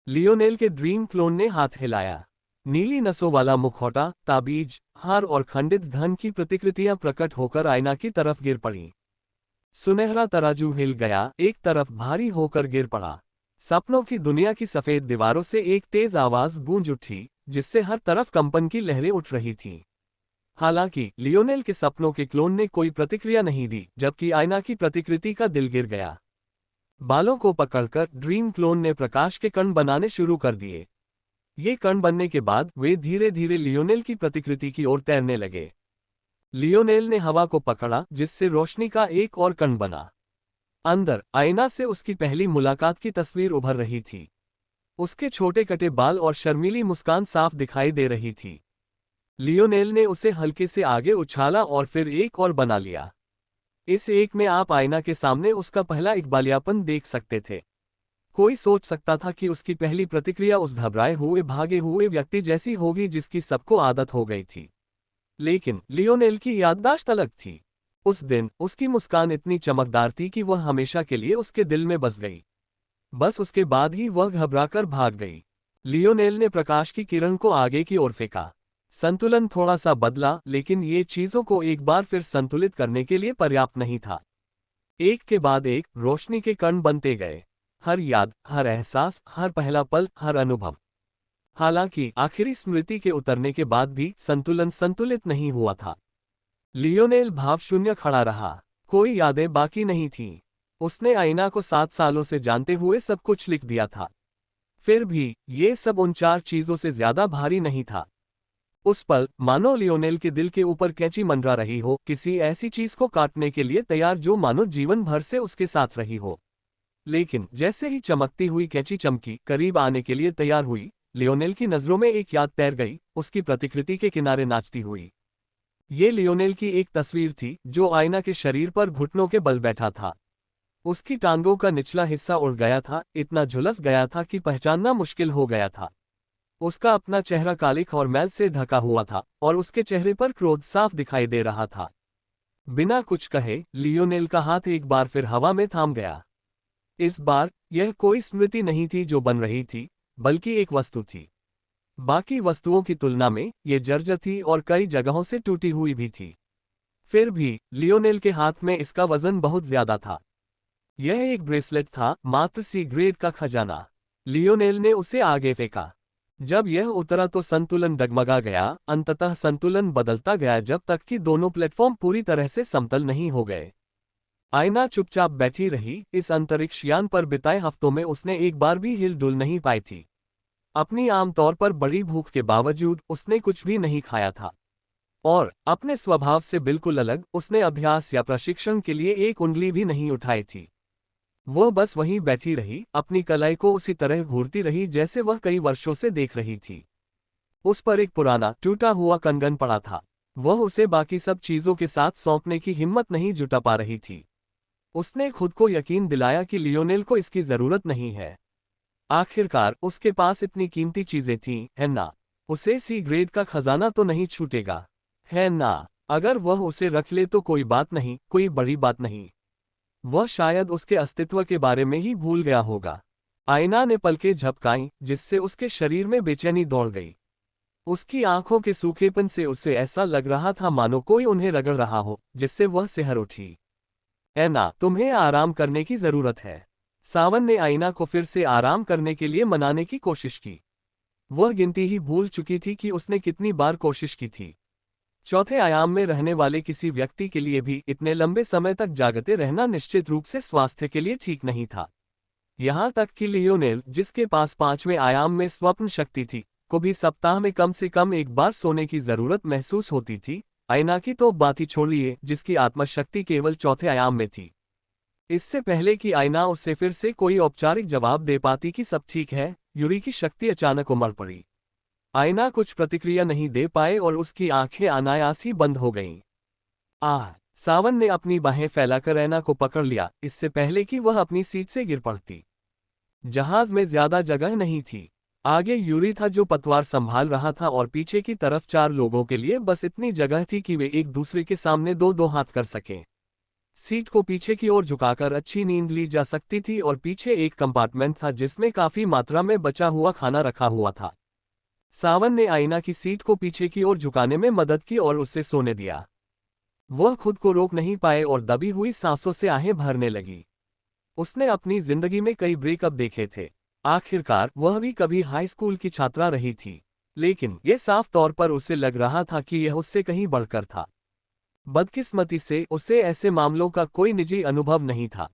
लियोनेल के ड्रीम क्लोन ने हाथ हिलाया। नीली नसों वाला मुखौटा, ताबीज, हार और खंडित घन की प्रतिकृतियां प्रकट होकर आईना की तरफ गिर पड़ीं। सुनहरा तराजू हिल गया, एक तरफ भारी होकर गिर पड़ा। सपनों की दुनिया की सफेद दीवारों से एक तेज आवाज गूंज उठी, जिससे हर तरफ कंपन की लहरें उठ रही थीं। हालांकि लियोनेल के सपनों के क्लोन ने कोई प्रतिक्रिया नहीं दी, जबकि आईना की प्रतिकृति का दिल गिर गया। बालों को पकड़कर ड्रीम क्लोन ने प्रकाश के कण बनाने शुरू कर दिए। ये कण बनने के बाद वे धीरे धीरे लियोनेल की प्रतिकृति की ओर तैरने लगे। लियोनेल ने हवा को पकड़ा, जिससे रोशनी का एक और कण बना। अंदर आईना से उसकी पहली मुलाकात की तस्वीर उभर रही थी। उसके छोटे कटे बाल और शर्मीली मुस्कान साफ दिखाई दे रही थी। लियोनेल ने उसे हल्के से आगे उछाला और फिर एक और बना लिया। इस एक में आप आईना के सामने उसका पहला इकबालियापन देख सकते थे। कोई सोच सकता था कि उसकी पहली प्रतिक्रिया उस घबराए हुए भागे हुए व्यक्ति जैसी होगी जिसकी सबको आदत हो गई थी। लेकिन लियोनेल की याददाश्त अलग थी। उस दिन उसकी मुस्कान इतनी चमकदार थी कि वह हमेशा के लिए उसके दिल में बस गई। बस उसके बाद ही वह घबराकर भाग गई। लियोनेल ने प्रकाश की किरण को आगे की ओर फेंका। संतुलन थोड़ा सा बदला, लेकिन ये चीजों को एक बार फिर संतुलित करने के लिए पर्याप्त नहीं था। एक के बाद एक रोशनी के कण बनते गए। हर याद, हर एहसास, हर पहला पल, हर अनुभव। हालांकि आखिरी स्मृति के उतरने के बाद भी संतुलन संतुलित नहीं हुआ था। लियोनेल भावशून्य खड़ा रहा। कोई यादें बाकी नहीं थीं। उसने आईना को 7 सालों से जानते हुए सब कुछ लिख दिया था। फिर भी ये सब उन 4 चीजों से ज्यादा भारी नहीं था। उस पल मानो लियोनेल के दिल के ऊपर कैंची मंडरा रही हो, किसी ऐसी चीज को काटने के लिए तैयार जो मानो जीवन भर से उसके साथ रही हो। लेकिन जैसे ही चमकती हुई कैंची चमकी, करीब आने के लिए तैयार हुई, लियोनेल की नजरों में एक याद तैर गई, उसकी प्रतिकृति के किनारे नाचती हुई। ये लियोनेल की एक तस्वीर थी जो आईना के शरीर पर घुटनों के बल बैठा था। उसकी टांगों का निचला हिस्सा उड़ गया था, इतना झुलस गया था कि पहचानना मुश्किल हो गया था। उसका अपना चेहरा कालिख और मैल से ढका हुआ था और उसके चेहरे पर क्रोध साफ दिखाई दे रहा था। बिना कुछ कहे लियोनेल का हाथ एक बार फिर हवा में थाम गया। इस बार यह कोई स्मृति नहीं थी जो बन रही थी, बल्कि एक वस्तु थी। बाकी वस्तुओं की तुलना में ये जर्जर थी और कई जगहों से टूटी हुई भी थी। फिर भी लियोनेल के हाथ में इसका वजन बहुत ज्यादा था। यह एक ब्रेसलेट था, मात्र सी ग्रेड का खजाना। लियोनेल ने उसे आगे फेंका। जब यह उतरा तो संतुलन डगमगा गया। अंततः संतुलन बदलता गया जब तक कि दोनों प्लेटफॉर्म पूरी तरह से समतल नहीं हो गए। आईना चुपचाप बैठी रही। इस अंतरिक्ष यान पर बिताए हफ्तों में उसने एक बार भी हिल डुल नहीं पाई थी। अपनी आमतौर पर बड़ी भूख के बावजूद उसने कुछ भी नहीं खाया था। और अपने स्वभाव से बिल्कुल अलग, उसने अभ्यास या प्रशिक्षण के लिए एक उंगली भी नहीं उठाई थी। वह बस वहीं बैठी रही, अपनी कलाई को उसी तरह घूरती रही जैसे वह कई वर्षों से देख रही थी। उस पर एक पुराना टूटा हुआ कंगन पड़ा था। वह उसे बाकी सब चीजों के साथ सौंपने की हिम्मत नहीं जुटा पा रही थी। उसने खुद को यकीन दिलाया कि लियोनेल को इसकी जरूरत नहीं है। आखिरकार उसके पास इतनी कीमती चीजें थीं, है ना? उसे सी ग्रेड का खजाना तो नहीं छूटेगा, है ना? अगर वह उसे रख ले तो कोई बात नहीं, कोई बड़ी बात नहीं। वह शायद उसके अस्तित्व के बारे में ही भूल गया होगा। आईना ने पलकें झपकाईं, जिससे उसके शरीर में बेचैनी दौड़ गई। उसकी आंखों के सूखेपन से उसे ऐसा लग रहा था मानो कोई उन्हें रगड़ रहा हो, जिससे वह सिहर उठी। ऐना, तुम्हें आराम करने की जरूरत है। सावन ने आईना को फिर से आराम करने के लिए मनाने की कोशिश की। वह गिनती ही भूल चुकी थी कि उसने कितनी बार कोशिश की थी। चौथे आयाम में रहने वाले किसी व्यक्ति के लिए भी इतने लंबे समय तक जागते रहना निश्चित रूप से स्वास्थ्य के लिए ठीक नहीं था। यहाँ तक कि लियोनेल, जिसके पास 5वें आयाम में स्वप्न शक्ति थी, को भी सप्ताह में कम से कम एक बार सोने की जरूरत महसूस होती थी। आईना की तो बात ही छोड़िए, जिसकी आत्मशक्ति केवल चौथे आयाम में थी। इससे पहले कि आईना उससे फिर से कोई औपचारिक जवाब दे पाती कि सब ठीक है, यूरी की शक्ति अचानक उमड़ पड़ी। आईना कुछ प्रतिक्रिया नहीं दे पाए और उसकी आंखें अनायास ही बंद हो गईं। सावन ने अपनी बाहें फैलाकर ऐना को पकड़ लिया, इससे पहले कि वह अपनी सीट से गिर पड़ती। जहाज में ज्यादा जगह नहीं थी। आगे यूरी था जो पतवार संभाल रहा था और पीछे की तरफ 4 लोगों के लिए बस इतनी जगह थी कि वे एक दूसरे के सामने दो हाथ कर सकें। सीट को पीछे की ओर झुकाकर अच्छी नींद ली जा सकती थी और पीछे एक कंपार्टमेंट था जिसमें काफी मात्रा में बचा हुआ खाना रखा हुआ था। सावन ने आईना की सीट को पीछे की ओर झुकाने में मदद की और उसे सोने दिया। वह खुद को रोक नहीं पाए और दबी हुई सांसों से आहें भरने लगी। उसने अपनी जिंदगी में कई ब्रेकअप देखे थे। आखिरकार वह भी कभी हाई स्कूल की छात्रा रही थी, लेकिन यह साफ तौर पर उसे लग रहा था कि यह उससे कहीं बढ़कर था। बदकिस्मती से उसे ऐसे मामलों का कोई निजी अनुभव नहीं था।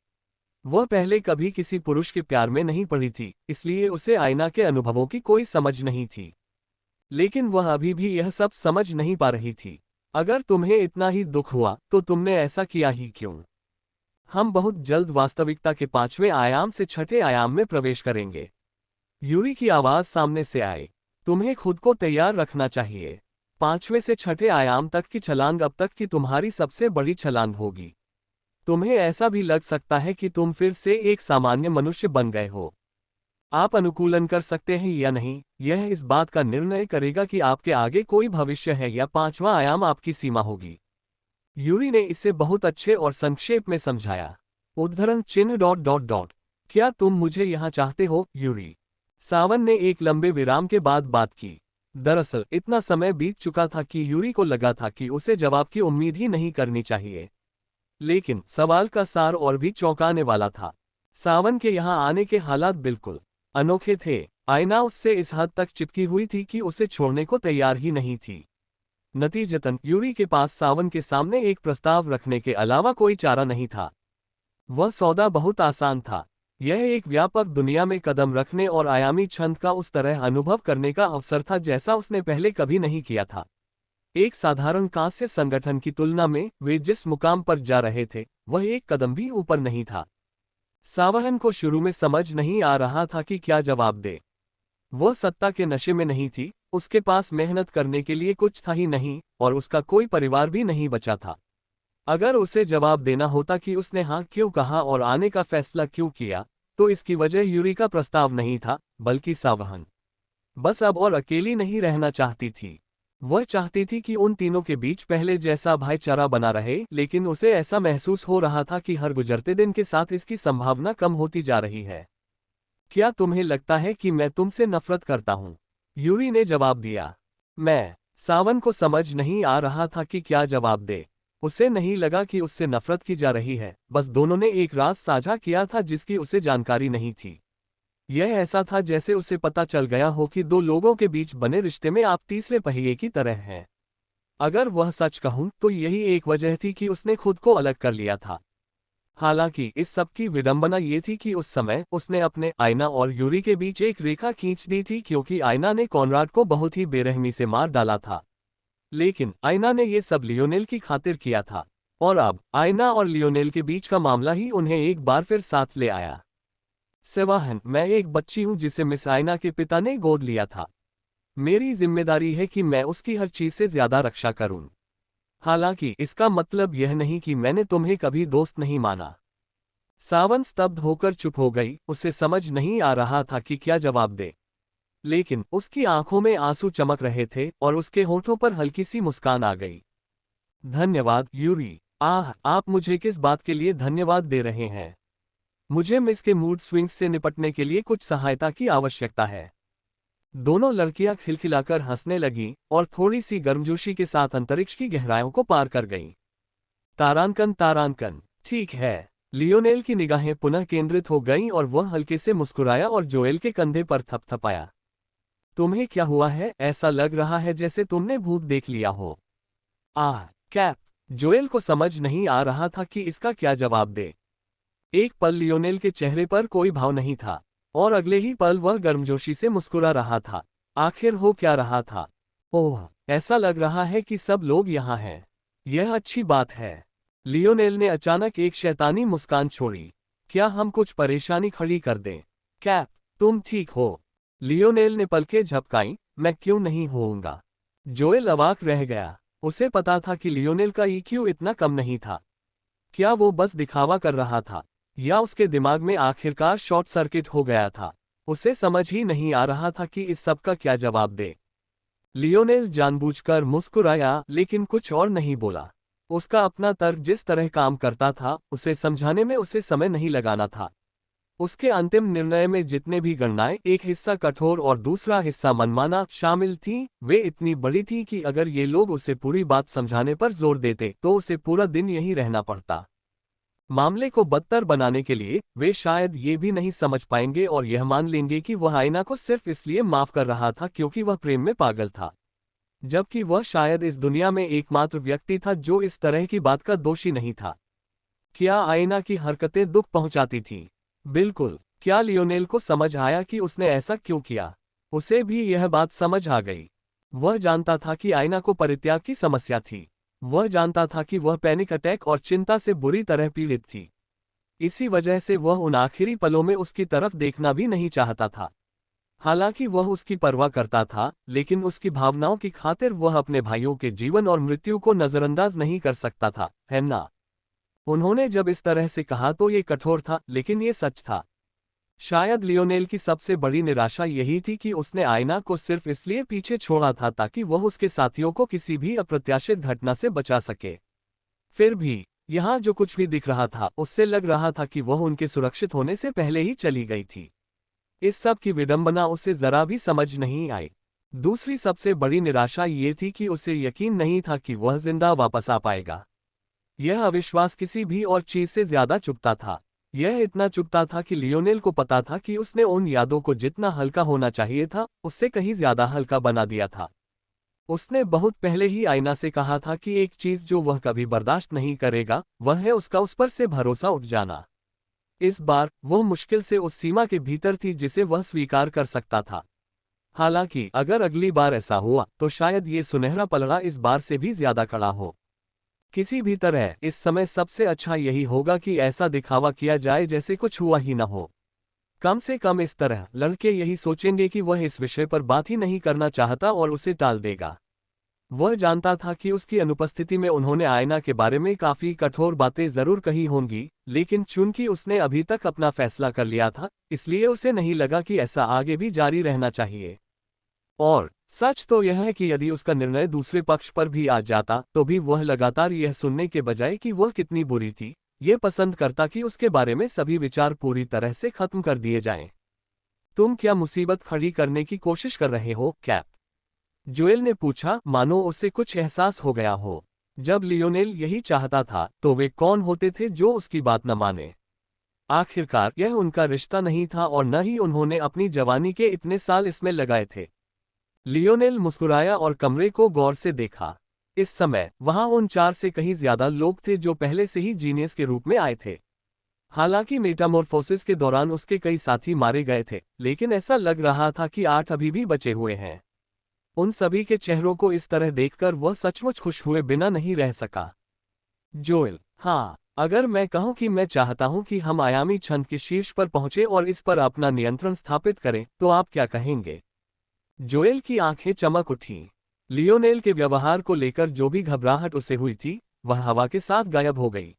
वह पहले कभी किसी पुरुष के प्यार में नहीं पड़ी थी, इसलिए उसे आईना के अनुभवों की कोई समझ नहीं थी। लेकिन वह अभी भी यह सब समझ नहीं पा रही थी। अगर तुम्हें इतना ही दुख हुआ तो तुमने ऐसा किया ही क्यों? हम बहुत जल्द वास्तविकता के 5वें आयाम से 6ठे आयाम में प्रवेश करेंगे। यूरी की आवाज सामने से आई। तुम्हें खुद को तैयार रखना चाहिए। 5वें से 6ठे आयाम तक की छलांग अब तक की तुम्हारी सबसे बड़ी छलांग होगी। तुम्हें ऐसा भी लग सकता है कि तुम फिर से एक सामान्य मनुष्य बन गए हो। आप अनुकूलन कर सकते हैं या नहीं, यह इस बात का निर्णय करेगा कि आपके आगे कोई भविष्य है या 5वां आयाम आपकी सीमा होगी। यूरी ने इसे बहुत अच्छे और संक्षेप में समझाया। उद्धरण चिन्ह डॉट डॉट डॉट। क्या तुम मुझे यहाँ चाहते हो, यूरी? सावन ने एक लंबे विराम के बाद बात की। दरअसल इतना समय बीत चुका था कि यूरी को लगा था कि उसे जवाब की उम्मीद ही नहीं करनी चाहिए। लेकिन सवाल का सार और भी चौंकाने वाला था। सावन के यहाँ आने के हालात बिल्कुल अनोखे थे। आईना उससे इस हद तक चिपकी हुई थी कि उसे छोड़ने को तैयार ही नहीं थी। नतीजतन यूरी के पास सावन के सामने एक प्रस्ताव रखने के अलावा कोई चारा नहीं था। वह सौदा बहुत आसान था। यह एक व्यापक दुनिया में कदम रखने और आयामी छंद का उस तरह अनुभव करने का अवसर था जैसा उसने पहले कभी नहीं किया था। एक साधारण कांस्य संगठन की तुलना में वे जिस मुकाम पर जा रहे थे वह एक कदम भी ऊपर नहीं था। सावहन को शुरू में समझ नहीं आ रहा था कि क्या जवाब दे। वह सत्ता के नशे में नहीं थी, उसके पास मेहनत करने के लिए कुछ था ही नहीं, और उसका कोई परिवार भी नहीं बचा था। अगर उसे जवाब देना होता कि उसने हाँ क्यों कहा और आने का फैसला क्यों किया, तो इसकी वजह यूरी का प्रस्ताव नहीं था, बल्कि सावहन बस अब और अकेली नहीं रहना चाहती थी। वह चाहती थी कि उन तीनों के बीच पहले जैसा भाईचारा बना रहे, लेकिन उसे ऐसा महसूस हो रहा था कि हर गुजरते दिन के साथ इसकी संभावना कम होती जा रही है। क्या तुम्हें लगता है कि मैं तुमसे नफरत करता हूं? यूरी ने जवाब दिया। मैं। सावन को समझ नहीं आ रहा था कि क्या जवाब दे। उसे नहीं लगा कि उससे नफरत की जा रही है, बस दोनों ने एक राज साझा किया था जिसकी उसे जानकारी नहीं थी। यह ऐसा था जैसे उसे पता चल गया हो कि दो लोगों के बीच बने रिश्ते में आप तीसरे पहिए की तरह हैं। अगर वह सच कहूं तो यही एक वजह थी कि उसने खुद को अलग कर लिया था। हालांकि इस सब की विडंबना ये थी कि उस समय उसने अपने आयना और यूरी के बीच एक रेखा खींच दी थी, क्योंकि आयना ने कॉनराड को बहुत ही बेरहमी से मार डाला था। लेकिन आयना ने यह सब लियोनेल की खातिर किया था, और अब आयना और लियोनेल के बीच का मामला ही उन्हें एक बार फिर साथ ले आया। सेवाहन, मैं एक बच्ची हूं जिसे मिस आयना के पिता ने गोद लिया था। मेरी जिम्मेदारी है कि मैं उसकी हर चीज से ज्यादा रक्षा करूं। हालांकि इसका मतलब यह नहीं कि मैंने तुम्हें कभी दोस्त नहीं माना। सावन स्तब्ध होकर चुप हो गई, उसे समझ नहीं आ रहा था कि क्या जवाब दे। लेकिन उसकी आंखों में आंसू चमक रहे थे और उसके होठों पर हल्की सी मुस्कान आ गई। धन्यवाद यूरी। आप मुझे किस बात के लिए धन्यवाद दे रहे हैं? मुझे मिस के मूड स्विंग्स से निपटने के लिए कुछ सहायता की आवश्यकता है। दोनों लड़कियां खिलखिलाकर हंसने लगीं और थोड़ी सी गर्मजोशी के साथ अंतरिक्ष की गहराइयों को पार कर गईं। तारांकन तारांकन। ठीक है। लियोनेल की निगाहें पुनः केंद्रित हो गईं और वह हल्के से मुस्कुराया और जोएल के कंधे पर थपथपाया। तुम्हें क्या हुआ है? ऐसा लग रहा है जैसे तुमने भूत देख लिया हो। कैप। जोएल को समझ नहीं आ रहा था कि इसका क्या जवाब दे। एक पल लियोनेल के चेहरे पर कोई भाव नहीं था, और अगले ही पल वह गर्मजोशी से मुस्कुरा रहा था। आखिर हो क्या रहा था? ओह, ऐसा लग रहा है कि सब लोग यहाँ हैं। यह अच्छी बात है। लियोनेल ने अचानक एक शैतानी मुस्कान छोड़ी। क्या हम कुछ परेशानी खड़ी कर दें? कैप, तुम ठीक हो? लियोनेल ने पलकें झपकाईं। मैं क्यों नहीं होऊंगा? जोएल अवाक रह गया। उसे पता था कि लियोनेल का ईक्यू इतना कम नहीं था। क्या वो बस दिखावा कर रहा था, या उसके दिमाग में आखिरकार शॉर्ट सर्किट हो गया था? उसे समझ ही नहीं आ रहा था कि इस सब का क्या जवाब दे। लियोनेल जानबूझकर मुस्कुराया, लेकिन कुछ और नहीं बोला। उसका अपना तर्क जिस तरह काम करता था, उसे समझाने में उसे समय नहीं लगाना था। उसके अंतिम निर्णय में जितने भी गणनाएं, एक हिस्सा कठोर और दूसरा हिस्सा मनमाना, शामिल थीं, वे इतनी बड़ी थीं कि अगर ये लोग उसे पूरी बात समझाने पर जोर देते तो उसे पूरा दिन यहीं रहना पड़ता। मामले को बदतर बनाने के लिए वे शायद ये भी नहीं समझ पाएंगे और यह मान लेंगे कि वह आयना को सिर्फ इसलिए माफ कर रहा था क्योंकि वह प्रेम में पागल था, जबकि वह शायद इस दुनिया में एकमात्र व्यक्ति था जो इस तरह की बात का दोषी नहीं था। क्या आयना की हरकतें दुख पहुंचाती थीं? बिल्कुल। क्या लियोनेल को समझ आया कि उसने ऐसा क्यों किया? उसे भी यह बात समझ आ गई। वह जानता था कि आयना को परित्याग की समस्या थी। वह जानता था कि वह पैनिक अटैक और चिंता से बुरी तरह पीड़ित थी। इसी वजह से वह उन आखिरी पलों में उसकी तरफ देखना भी नहीं चाहता था। हालांकि वह उसकी परवाह करता था, लेकिन उसकी भावनाओं की खातिर वह अपने भाइयों के जीवन और मृत्यु को नजरअंदाज नहीं कर सकता था, है ना? उन्होंने जब इस तरह से कहा तो ये कठोर था, लेकिन ये सच था। शायद लियोनेल की सबसे बड़ी निराशा यही थी कि उसने आयना को सिर्फ इसलिए पीछे छोड़ा था ताकि वह उसके साथियों को किसी भी अप्रत्याशित घटना से बचा सके। फिर भी यहाँ जो कुछ भी दिख रहा था उससे लग रहा था कि वह उनके सुरक्षित होने से पहले ही चली गई थी। इस सब की विडंबना उसे जरा भी समझ नहीं आई। दूसरी सबसे बड़ी निराशा ये थी कि उसे यकीन नहीं था कि वह जिंदा वापस आ पाएगा। यह अविश्वास किसी भी और चीज से ज्यादा चुभता था। यह इतना चुभता था कि लियोनेल को पता था कि उसने उन यादों को जितना हल्का होना चाहिए था उससे कहीं ज्यादा हल्का बना दिया था। उसने बहुत पहले ही आईना से कहा था कि एक चीज जो वह कभी बर्दाश्त नहीं करेगा वह है उसका उस पर से भरोसा उठ जाना। इस बार वह मुश्किल से उस सीमा के भीतर थी जिसे वह स्वीकार कर सकता था। हालांकि अगर अगली बार ऐसा हुआ तो शायद ये सुनहरा पलड़ा इस बार से भी ज्यादा कड़ा हो। किसी भी तरह इस समय सबसे अच्छा यही होगा कि ऐसा दिखावा किया जाए जैसे कुछ हुआ ही न हो। कम से कम इस तरह लड़के यही सोचेंगे कि वह इस विषय पर बात ही नहीं करना चाहता और उसे टाल देगा। वह जानता था कि उसकी अनुपस्थिति में उन्होंने आयना के बारे में काफी कठोर बातें जरूर कही होंगी, लेकिन चूंकि उसने अभी तक अपना फैसला कर लिया था, इसलिए उसे नहीं लगा कि ऐसा आगे भी जारी रहना चाहिए। और सच तो यह है कि यदि उसका निर्णय दूसरे पक्ष पर भी आ जाता तो भी वह लगातार यह सुनने के बजाय कि वह कितनी बुरी थी, ये पसंद करता कि उसके बारे में सभी विचार पूरी तरह से खत्म कर दिए जाएं। तुम क्या मुसीबत खड़ी करने की कोशिश कर रहे हो, कैप? जोएल ने पूछा, मानो उसे कुछ एहसास हो गया हो। जब लियोनेल यही चाहता था तो वे कौन होते थे जो उसकी बात न माने? आखिरकार यह उनका रिश्ता नहीं था और न ही उन्होंने अपनी जवानी के इतने साल इसमें लगाए थे। लियोनेल मुस्कुराया और कमरे को गौर से देखा। इस समय वहां उन 4 से कहीं ज्यादा लोग थे जो पहले से ही जीनियस के रूप में आए थे। हालांकि मेटामॉर्फोसिस के दौरान उसके कई साथी मारे गए थे, लेकिन ऐसा लग रहा था कि 8 अभी भी बचे हुए हैं। उन सभी के चेहरों को इस तरह देखकर वह सचमुच खुश हुए बिना नहीं रह सका। जोएल, हाँ, अगर मैं कहूं कि मैं चाहता हूं कि हम आयामी छंद के शीर्ष पर पहुंचे और इस पर अपना नियंत्रण स्थापित करें, तो आप क्या कहेंगे? जोएल की आंखें चमक उठीं। लियोनेल के व्यवहार को लेकर जो भी घबराहट उसे हुई थी, वह हवा के साथ गायब हो गई।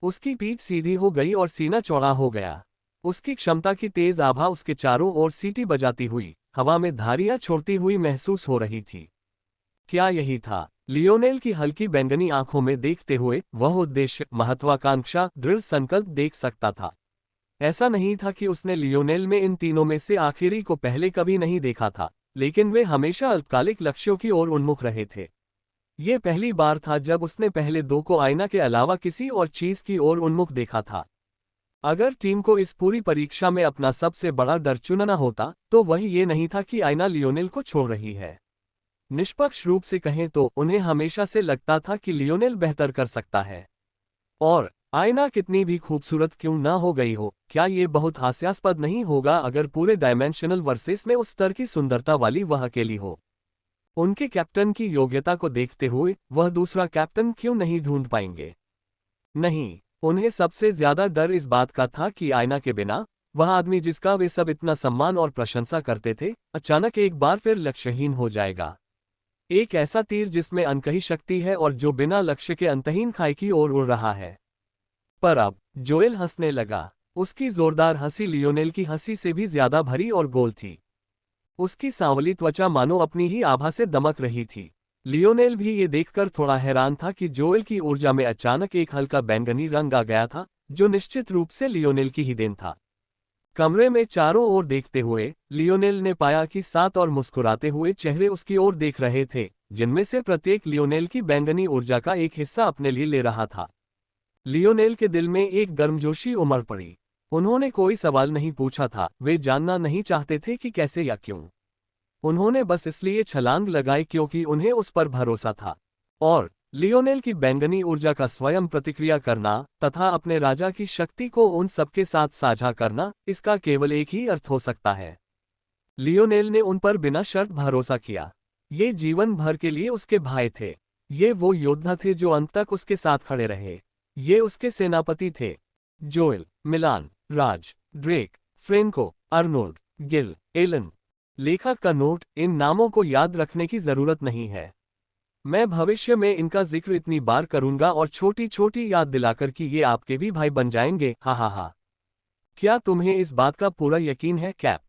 उसकी पीठ सीधी हो गई और सीना चौड़ा हो गया। उसकी क्षमता की तेज आभा उसके चारों ओर सीटी बजाती हुई, हवा में धारियां छोड़ती हुई महसूस हो रही थी। क्या यही था? लियोनेल की हल्की बैंगनी आंखों में देखते हुए वह उद्देश्य, महत्वाकांक्षा, दृढ़ संकल्प देख सकता था। ऐसा नहीं था कि उसने लियोनेल में इन तीनों में से आखिरी को पहले कभी नहीं देखा था, लेकिन वे हमेशा अल्पकालिक लक्ष्यों की ओर उन्मुख रहे थे। ये पहली बार था जब उसने पहले 2 को आईना के अलावा किसी और चीज की ओर उन्मुख देखा था। अगर टीम को इस पूरी परीक्षा में अपना सबसे बड़ा डर चुनना होता तो वह ये नहीं था कि आयना लियोनेल को छोड़ रही है। निष्पक्ष रूप से कहें तो उन्हें हमेशा से लगता था कि लियोनेल बेहतर कर सकता है। और आयना कितनी भी खूबसूरत क्यों ना हो गई हो, क्या ये बहुत हास्यास्पद नहीं होगा अगर पूरे डायमेंशनल वर्सेस में उस स्तर की सुंदरता वाली वह अकेली हो? उनके कैप्टन की योग्यता को देखते हुए वह दूसरा कैप्टन क्यों नहीं ढूंढ पाएंगे? नहीं, उन्हें सबसे ज्यादा डर इस बात का था कि आयना के बिना वह आदमी जिसका वे सब इतना सम्मान और प्रशंसा करते थे, अचानक एक बार फिर लक्ष्यहीन हो जाएगा। एक ऐसा तीर जिसमें अनकही शक्ति है और जो बिना लक्ष्य के अंतहीन खाई की ओर उड़ रहा है। पर अब जोएल हंसने लगा। उसकी जोरदार हंसी लियोनेल की हंसी से भी ज्यादा भरी और गोल थी। उसकी सांवली त्वचा मानो अपनी ही आभा से दमक रही थी। लियोनेल भी ये देखकर थोड़ा हैरान था कि जोएल की ऊर्जा में अचानक एक हल्का बैंगनी रंग आ गया था, जो निश्चित रूप से लियोनेल की ही देन था। कमरे में चारों ओर देखते हुए लियोनेल ने पाया कि 7 और मुस्कुराते हुए चेहरे उसकी ओर देख रहे थे, जिनमें से प्रत्येक लियोनेल की बैंगनी ऊर्जा का एक हिस्सा अपने लिए ले रहा था। लियोनेल के दिल में एक गर्मजोशी उमड़ पड़ी। उन्होंने कोई सवाल नहीं पूछा था, वे जानना नहीं चाहते थे कि कैसे या क्यों। उन्होंने बस इसलिए छलांग लगाई क्योंकि उन्हें उस पर भरोसा था। और लियोनेल की बैंगनी ऊर्जा का स्वयं प्रतिक्रिया करना तथा अपने राजा की शक्ति को उन सबके साथ साझा करना, इसका केवल एक ही अर्थ हो सकता है। लियोनेल ने उन पर बिना शर्त भरोसा किया। ये जीवन भर के लिए उसके भाई थे। ये वो योद्धा थे जो अंत तक उसके साथ खड़े रहे। ये उसके सेनापति थे। Joel, Milan, Raj, Drake, Franco, Arnold, Gill, Alan, लेखक का नोट, इन नामों को याद रखने की जरूरत नहीं है। मैं भविष्य में इनका जिक्र इतनी बार करूंगा और छोटी छोटी याद दिलाकर कि ये आपके भी भाई बन जाएंगे, हा हा हा। क्या तुम्हें इस बात का पूरा यकीन है, कैप?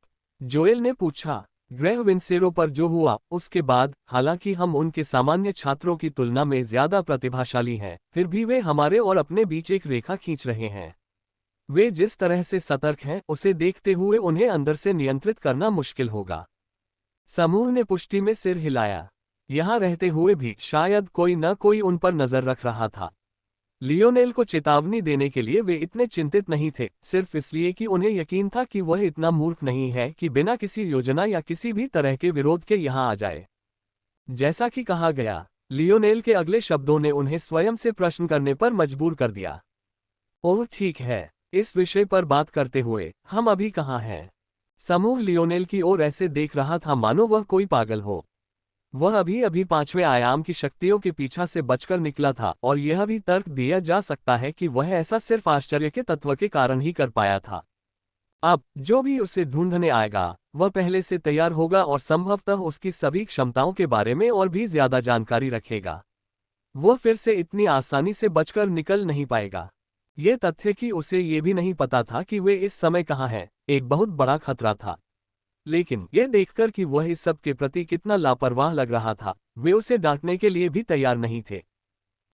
जोएल ने पूछा। ग्रेह विंसेरो पर जो हुआ उसके बाद, हालांकि हम उनके सामान्य छात्रों की तुलना में ज्यादा प्रतिभाशाली हैं, फिर भी वे हमारे और अपने बीच एक रेखा खींच रहे हैं। वे जिस तरह से सतर्क हैं, उसे देखते हुए उन्हें अंदर से नियंत्रित करना मुश्किल होगा। समूह ने पुष्टि में सिर हिलाया। यहां रहते हुए भी शायद कोई न कोई उन पर नजर रख रहा था। लियोनेल को चेतावनी देने के लिए वे इतने चिंतित नहीं थे, सिर्फ इसलिए कि उन्हें यकीन था कि वह इतना मूर्ख नहीं है कि बिना किसी योजना या किसी भी तरह के विरोध के यहां आ जाए। जैसा कि कहा गया, लियोनेल के अगले शब्दों ने उन्हें स्वयं से प्रश्न करने पर मजबूर कर दिया। ओह ठीक है, इस विषय पर बात करते हुए हम अभी कहाँ हैं? समूह लियोनेल की ओर ऐसे देख रहा था मानो वह कोई पागल हो। वह अभी अभी पांचवें आयाम की शक्तियों के पीछा से बचकर निकला था और यह भी तर्क दिया जा सकता है कि वह ऐसा सिर्फ आश्चर्य के तत्व के कारण ही कर पाया था। अब जो भी उसे ढूंढने आएगा, वह पहले से तैयार होगा और संभवतः उसकी सभी क्षमताओं के बारे में और भी ज्यादा जानकारी रखेगा। वह फिर से इतनी आसानी से बचकर निकल नहीं पाएगा। ये तथ्य कि उसे ये भी नहीं पता था कि वे इस समय कहाँ हैं, एक बहुत बड़ा खतरा था। लेकिन यह देखकर कि वह इस सब के प्रति कितना लापरवाह लग रहा था, वे उसे डांटने के लिए भी तैयार नहीं थे।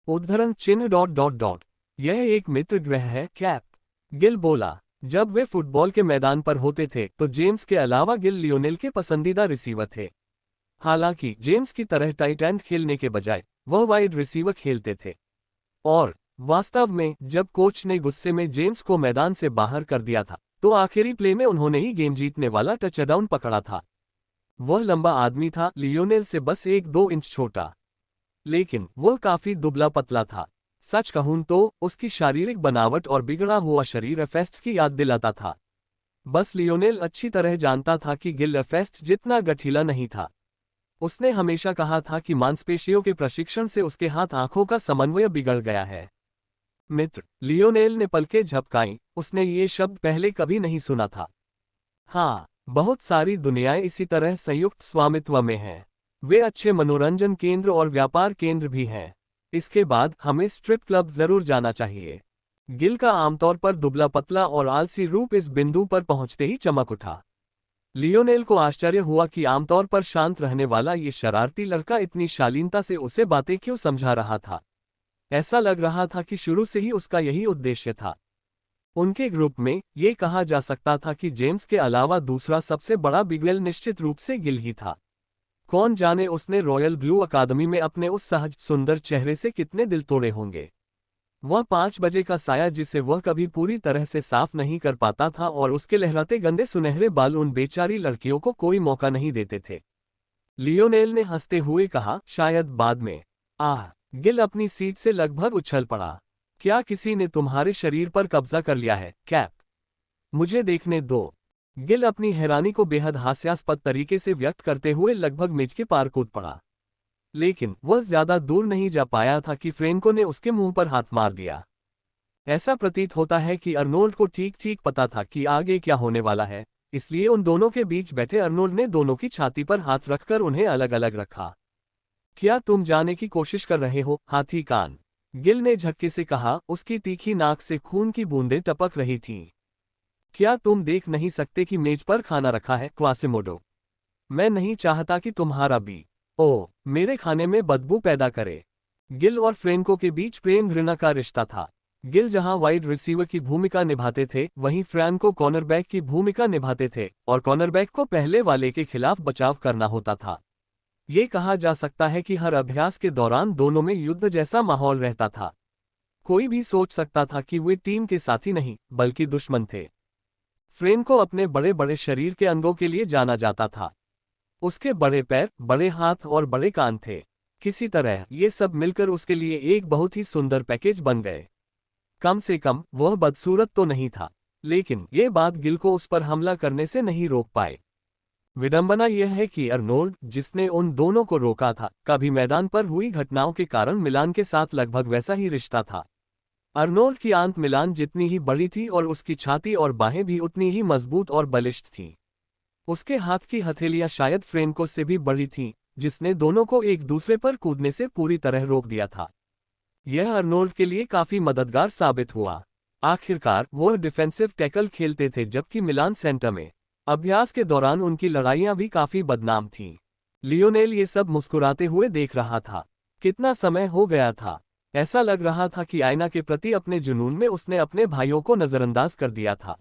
उद्धरण चिन्ह डॉट डॉट डॉट। यह एक मित्र ग्रह है, कैप। गिल बोला। जब वे फुटबॉल के मैदान पर होते थे तो जेम्स के अलावा गिल लियोनेल के पसंदीदा रिसीवर थे। हालांकि जेम्स की तरह टाइट एंड खेलने के बजाय वह वाइड रिसीवर खेलते थे। और वास्तव में जब कोच ने गुस्से में जेम्स को मैदान से बाहर कर दिया था, तो आखिरी प्ले में उन्होंने ही गेम जीतने वाला टचडाउन पकड़ा था। वह लंबा आदमी था, लियोनेल से बस 1-2 इंच छोटा। लेकिन वह काफी दुबला पतला था। सच कहूं तो उसकी शारीरिक बनावट और बिगड़ा हुआ शरीर एफेस्ट की याद दिलाता था। बस लियोनेल अच्छी तरह जानता था कि गिल एफेस्ट जितना गठीला नहीं था। उसने हमेशा कहा था कि मांसपेशियों के प्रशिक्षण से उसके हाथ आंखों का समन्वय बिगड़ गया है। मित्र, लियोनेल ने पलकें झपकाईं, उसने ये शब्द पहले कभी नहीं सुना था। हाँ, बहुत सारी दुनियाएं इसी तरह संयुक्त स्वामित्व में हैं। वे अच्छे मनोरंजन केंद्र और व्यापार केंद्र भी हैं। इसके बाद हमें स्ट्रिप क्लब जरूर जाना चाहिए। गिल का आमतौर पर दुबला पतला और आलसी रूप इस बिंदु पर पहुंचते ही चमक उठा। लियोनेल को आश्चर्य हुआ कि आमतौर पर शांत रहने वाला ये शरारती लड़का इतनी शालीनता से उसे बातें क्यों समझा रहा था। ऐसा लग रहा था कि शुरू से ही उसका यही उद्देश्य था। उनके ग्रुप में ये कहा जा सकता था कि जेम्स के अलावा दूसरा सबसे बड़ा बिगवेल निश्चित रूप से गिल ही था। कौन जाने उसने रॉयल ब्लू अकादमी में अपने उस सहज सुंदर चेहरे से कितने दिल तोड़े होंगे। वह 5 बजे का साया जिसे वह कभी पूरी तरह से साफ नहीं कर पाता था, और उसके लहराते गंदे सुनहरे बाल उन बेचारी लड़कियों को कोई मौका नहीं देते थे। लियोनेल ने हंसते हुए कहा, शायद बाद में। गिल अपनी सीट से लगभग उछल पड़ा। क्या किसी ने तुम्हारे शरीर पर कब्जा कर लिया है, कैप? मुझे देखने दो। गिल अपनी हैरानी को बेहद हास्यास्पद तरीके से व्यक्त करते हुए लगभग मेज के पार कूद पड़ा। लेकिन वह ज्यादा दूर नहीं जा पाया था कि फ्रेंको ने उसके मुंह पर हाथ मार दिया। ऐसा प्रतीत होता है कि अर्नोल्ड को ठीक ठीक पता था कि आगे क्या होने वाला है, इसलिए उन दोनों के बीच बैठे अर्नोल्ड ने दोनों की छाती पर हाथ रखकर उन्हें अलग अलग रखा। क्या तुम जाने की कोशिश कर रहे हो, हाथी कान? गिल ने झटके से कहा, उसकी तीखी नाक से खून की बूंदें टपक रही थीं। क्या तुम देख नहीं सकते कि मेज पर खाना रखा है, क्वासिमोडो? मैं नहीं चाहता कि तुम्हारा भी मेरे खाने में बदबू पैदा करे। गिल और फ्रेंको के बीच प्रेम घृणा का रिश्ता था। गिल जहां वाइड रिसीवर की भूमिका निभाते थे, वहीं फ्रैंको कॉर्नरबैक की भूमिका निभाते थे, और कॉर्नरबैक को पहले वाले के खिलाफ बचाव करना होता था। ये कहा जा सकता है कि हर अभ्यास के दौरान दोनों में युद्ध जैसा माहौल रहता था। कोई भी सोच सकता था कि वे टीम के साथी नहीं बल्कि दुश्मन थे। फ्रेंको अपने बड़े बड़े शरीर के अंगों के लिए जाना जाता था। उसके बड़े पैर, बड़े हाथ और बड़े कान थे। किसी तरह ये सब मिलकर उसके लिए एक बहुत ही सुंदर पैकेज बन गए। कम से कम वह बदसूरत तो नहीं था, लेकिन ये बात गिल को उस पर हमला करने से नहीं रोक पाए। विडंबना यह है कि अर्नोल्ड, जिसने उन दोनों को रोका था, का भी मैदान पर हुई घटनाओं के कारण मिलान के साथ लगभग वैसा ही रिश्ता था। अर्नोल्ड की आंत मिलान जितनी ही बड़ी थी और उसकी छाती और बाहें भी उतनी ही मजबूत और बलिष्ठ थीं। उसके हाथ की हथेलियां शायद फ्रेंको से भी बड़ी थीं, जिसने दोनों को एक दूसरे पर कूदने से पूरी तरह रोक दिया था। यह अर्नोल्ड के लिए काफी मददगार साबित हुआ। आखिरकार वह डिफेंसिव टैकल खेलते थे, जबकि मिलान सेंटर में अभ्यास के दौरान उनकी लड़ाइयां भी काफी बदनाम थीं। लियोनेल ये सब मुस्कुराते हुए देख रहा था। कितना समय हो गया था। ऐसा लग रहा था कि आयना के प्रति अपने जुनून में उसने अपने भाइयों को नजरअंदाज कर दिया था।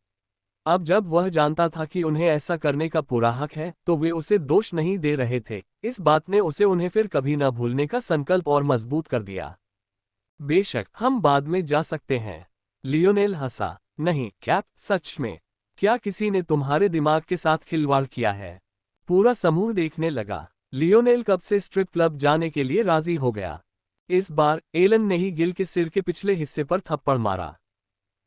अब जब वह जानता था कि उन्हें ऐसा करने का पूरा हक है, तो वे उसे दोष नहीं दे रहे थे। इस बात ने उसे उन्हें फिर कभी न भूलने का संकल्प और मजबूत कर दिया। बेशक हम बाद में जा सकते हैं। लियोनेल हंसा। नहीं कैप, सच में? क्या किसी ने तुम्हारे दिमाग के साथ खिलवाड़ किया है? पूरा समूह देखने लगा। लियोनेल कब से स्ट्रिप क्लब जाने के लिए राजी हो गया। इस बार एलन ने ही गिल के सिर के पिछले हिस्से पर थप्पड़ मारा।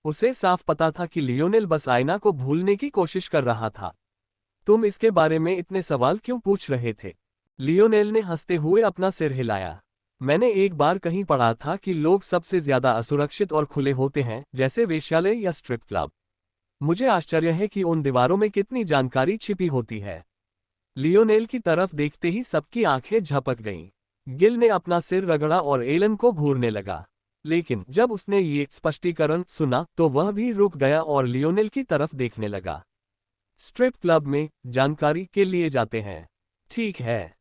उसे साफ पता था कि लियोनेल बस आयना को भूलने की कोशिश कर रहा था। तुम इसके बारे में इतने सवाल क्यों पूछ रहे थे? लियोनेल ने हंसते हुए अपना सिर हिलाया। मैंने एक बार कहीं पढ़ा था कि लोग सबसे ज्यादा असुरक्षित और खुले होते हैं, जैसे वेश्यालय या स्ट्रिप क्लब। मुझे आश्चर्य है कि उन दीवारों में कितनी जानकारी छिपी होती है। लियोनेल की तरफ देखते ही सबकी आंखें झपक गईं। गिल ने अपना सिर रगड़ा और एलन को घूरने लगा। लेकिन जब उसने ये स्पष्टीकरण सुना तो वह भी रुक गया और लियोनेल की तरफ देखने लगा। स्ट्रिप क्लब में जानकारी के लिए जाते हैं। ठीक है।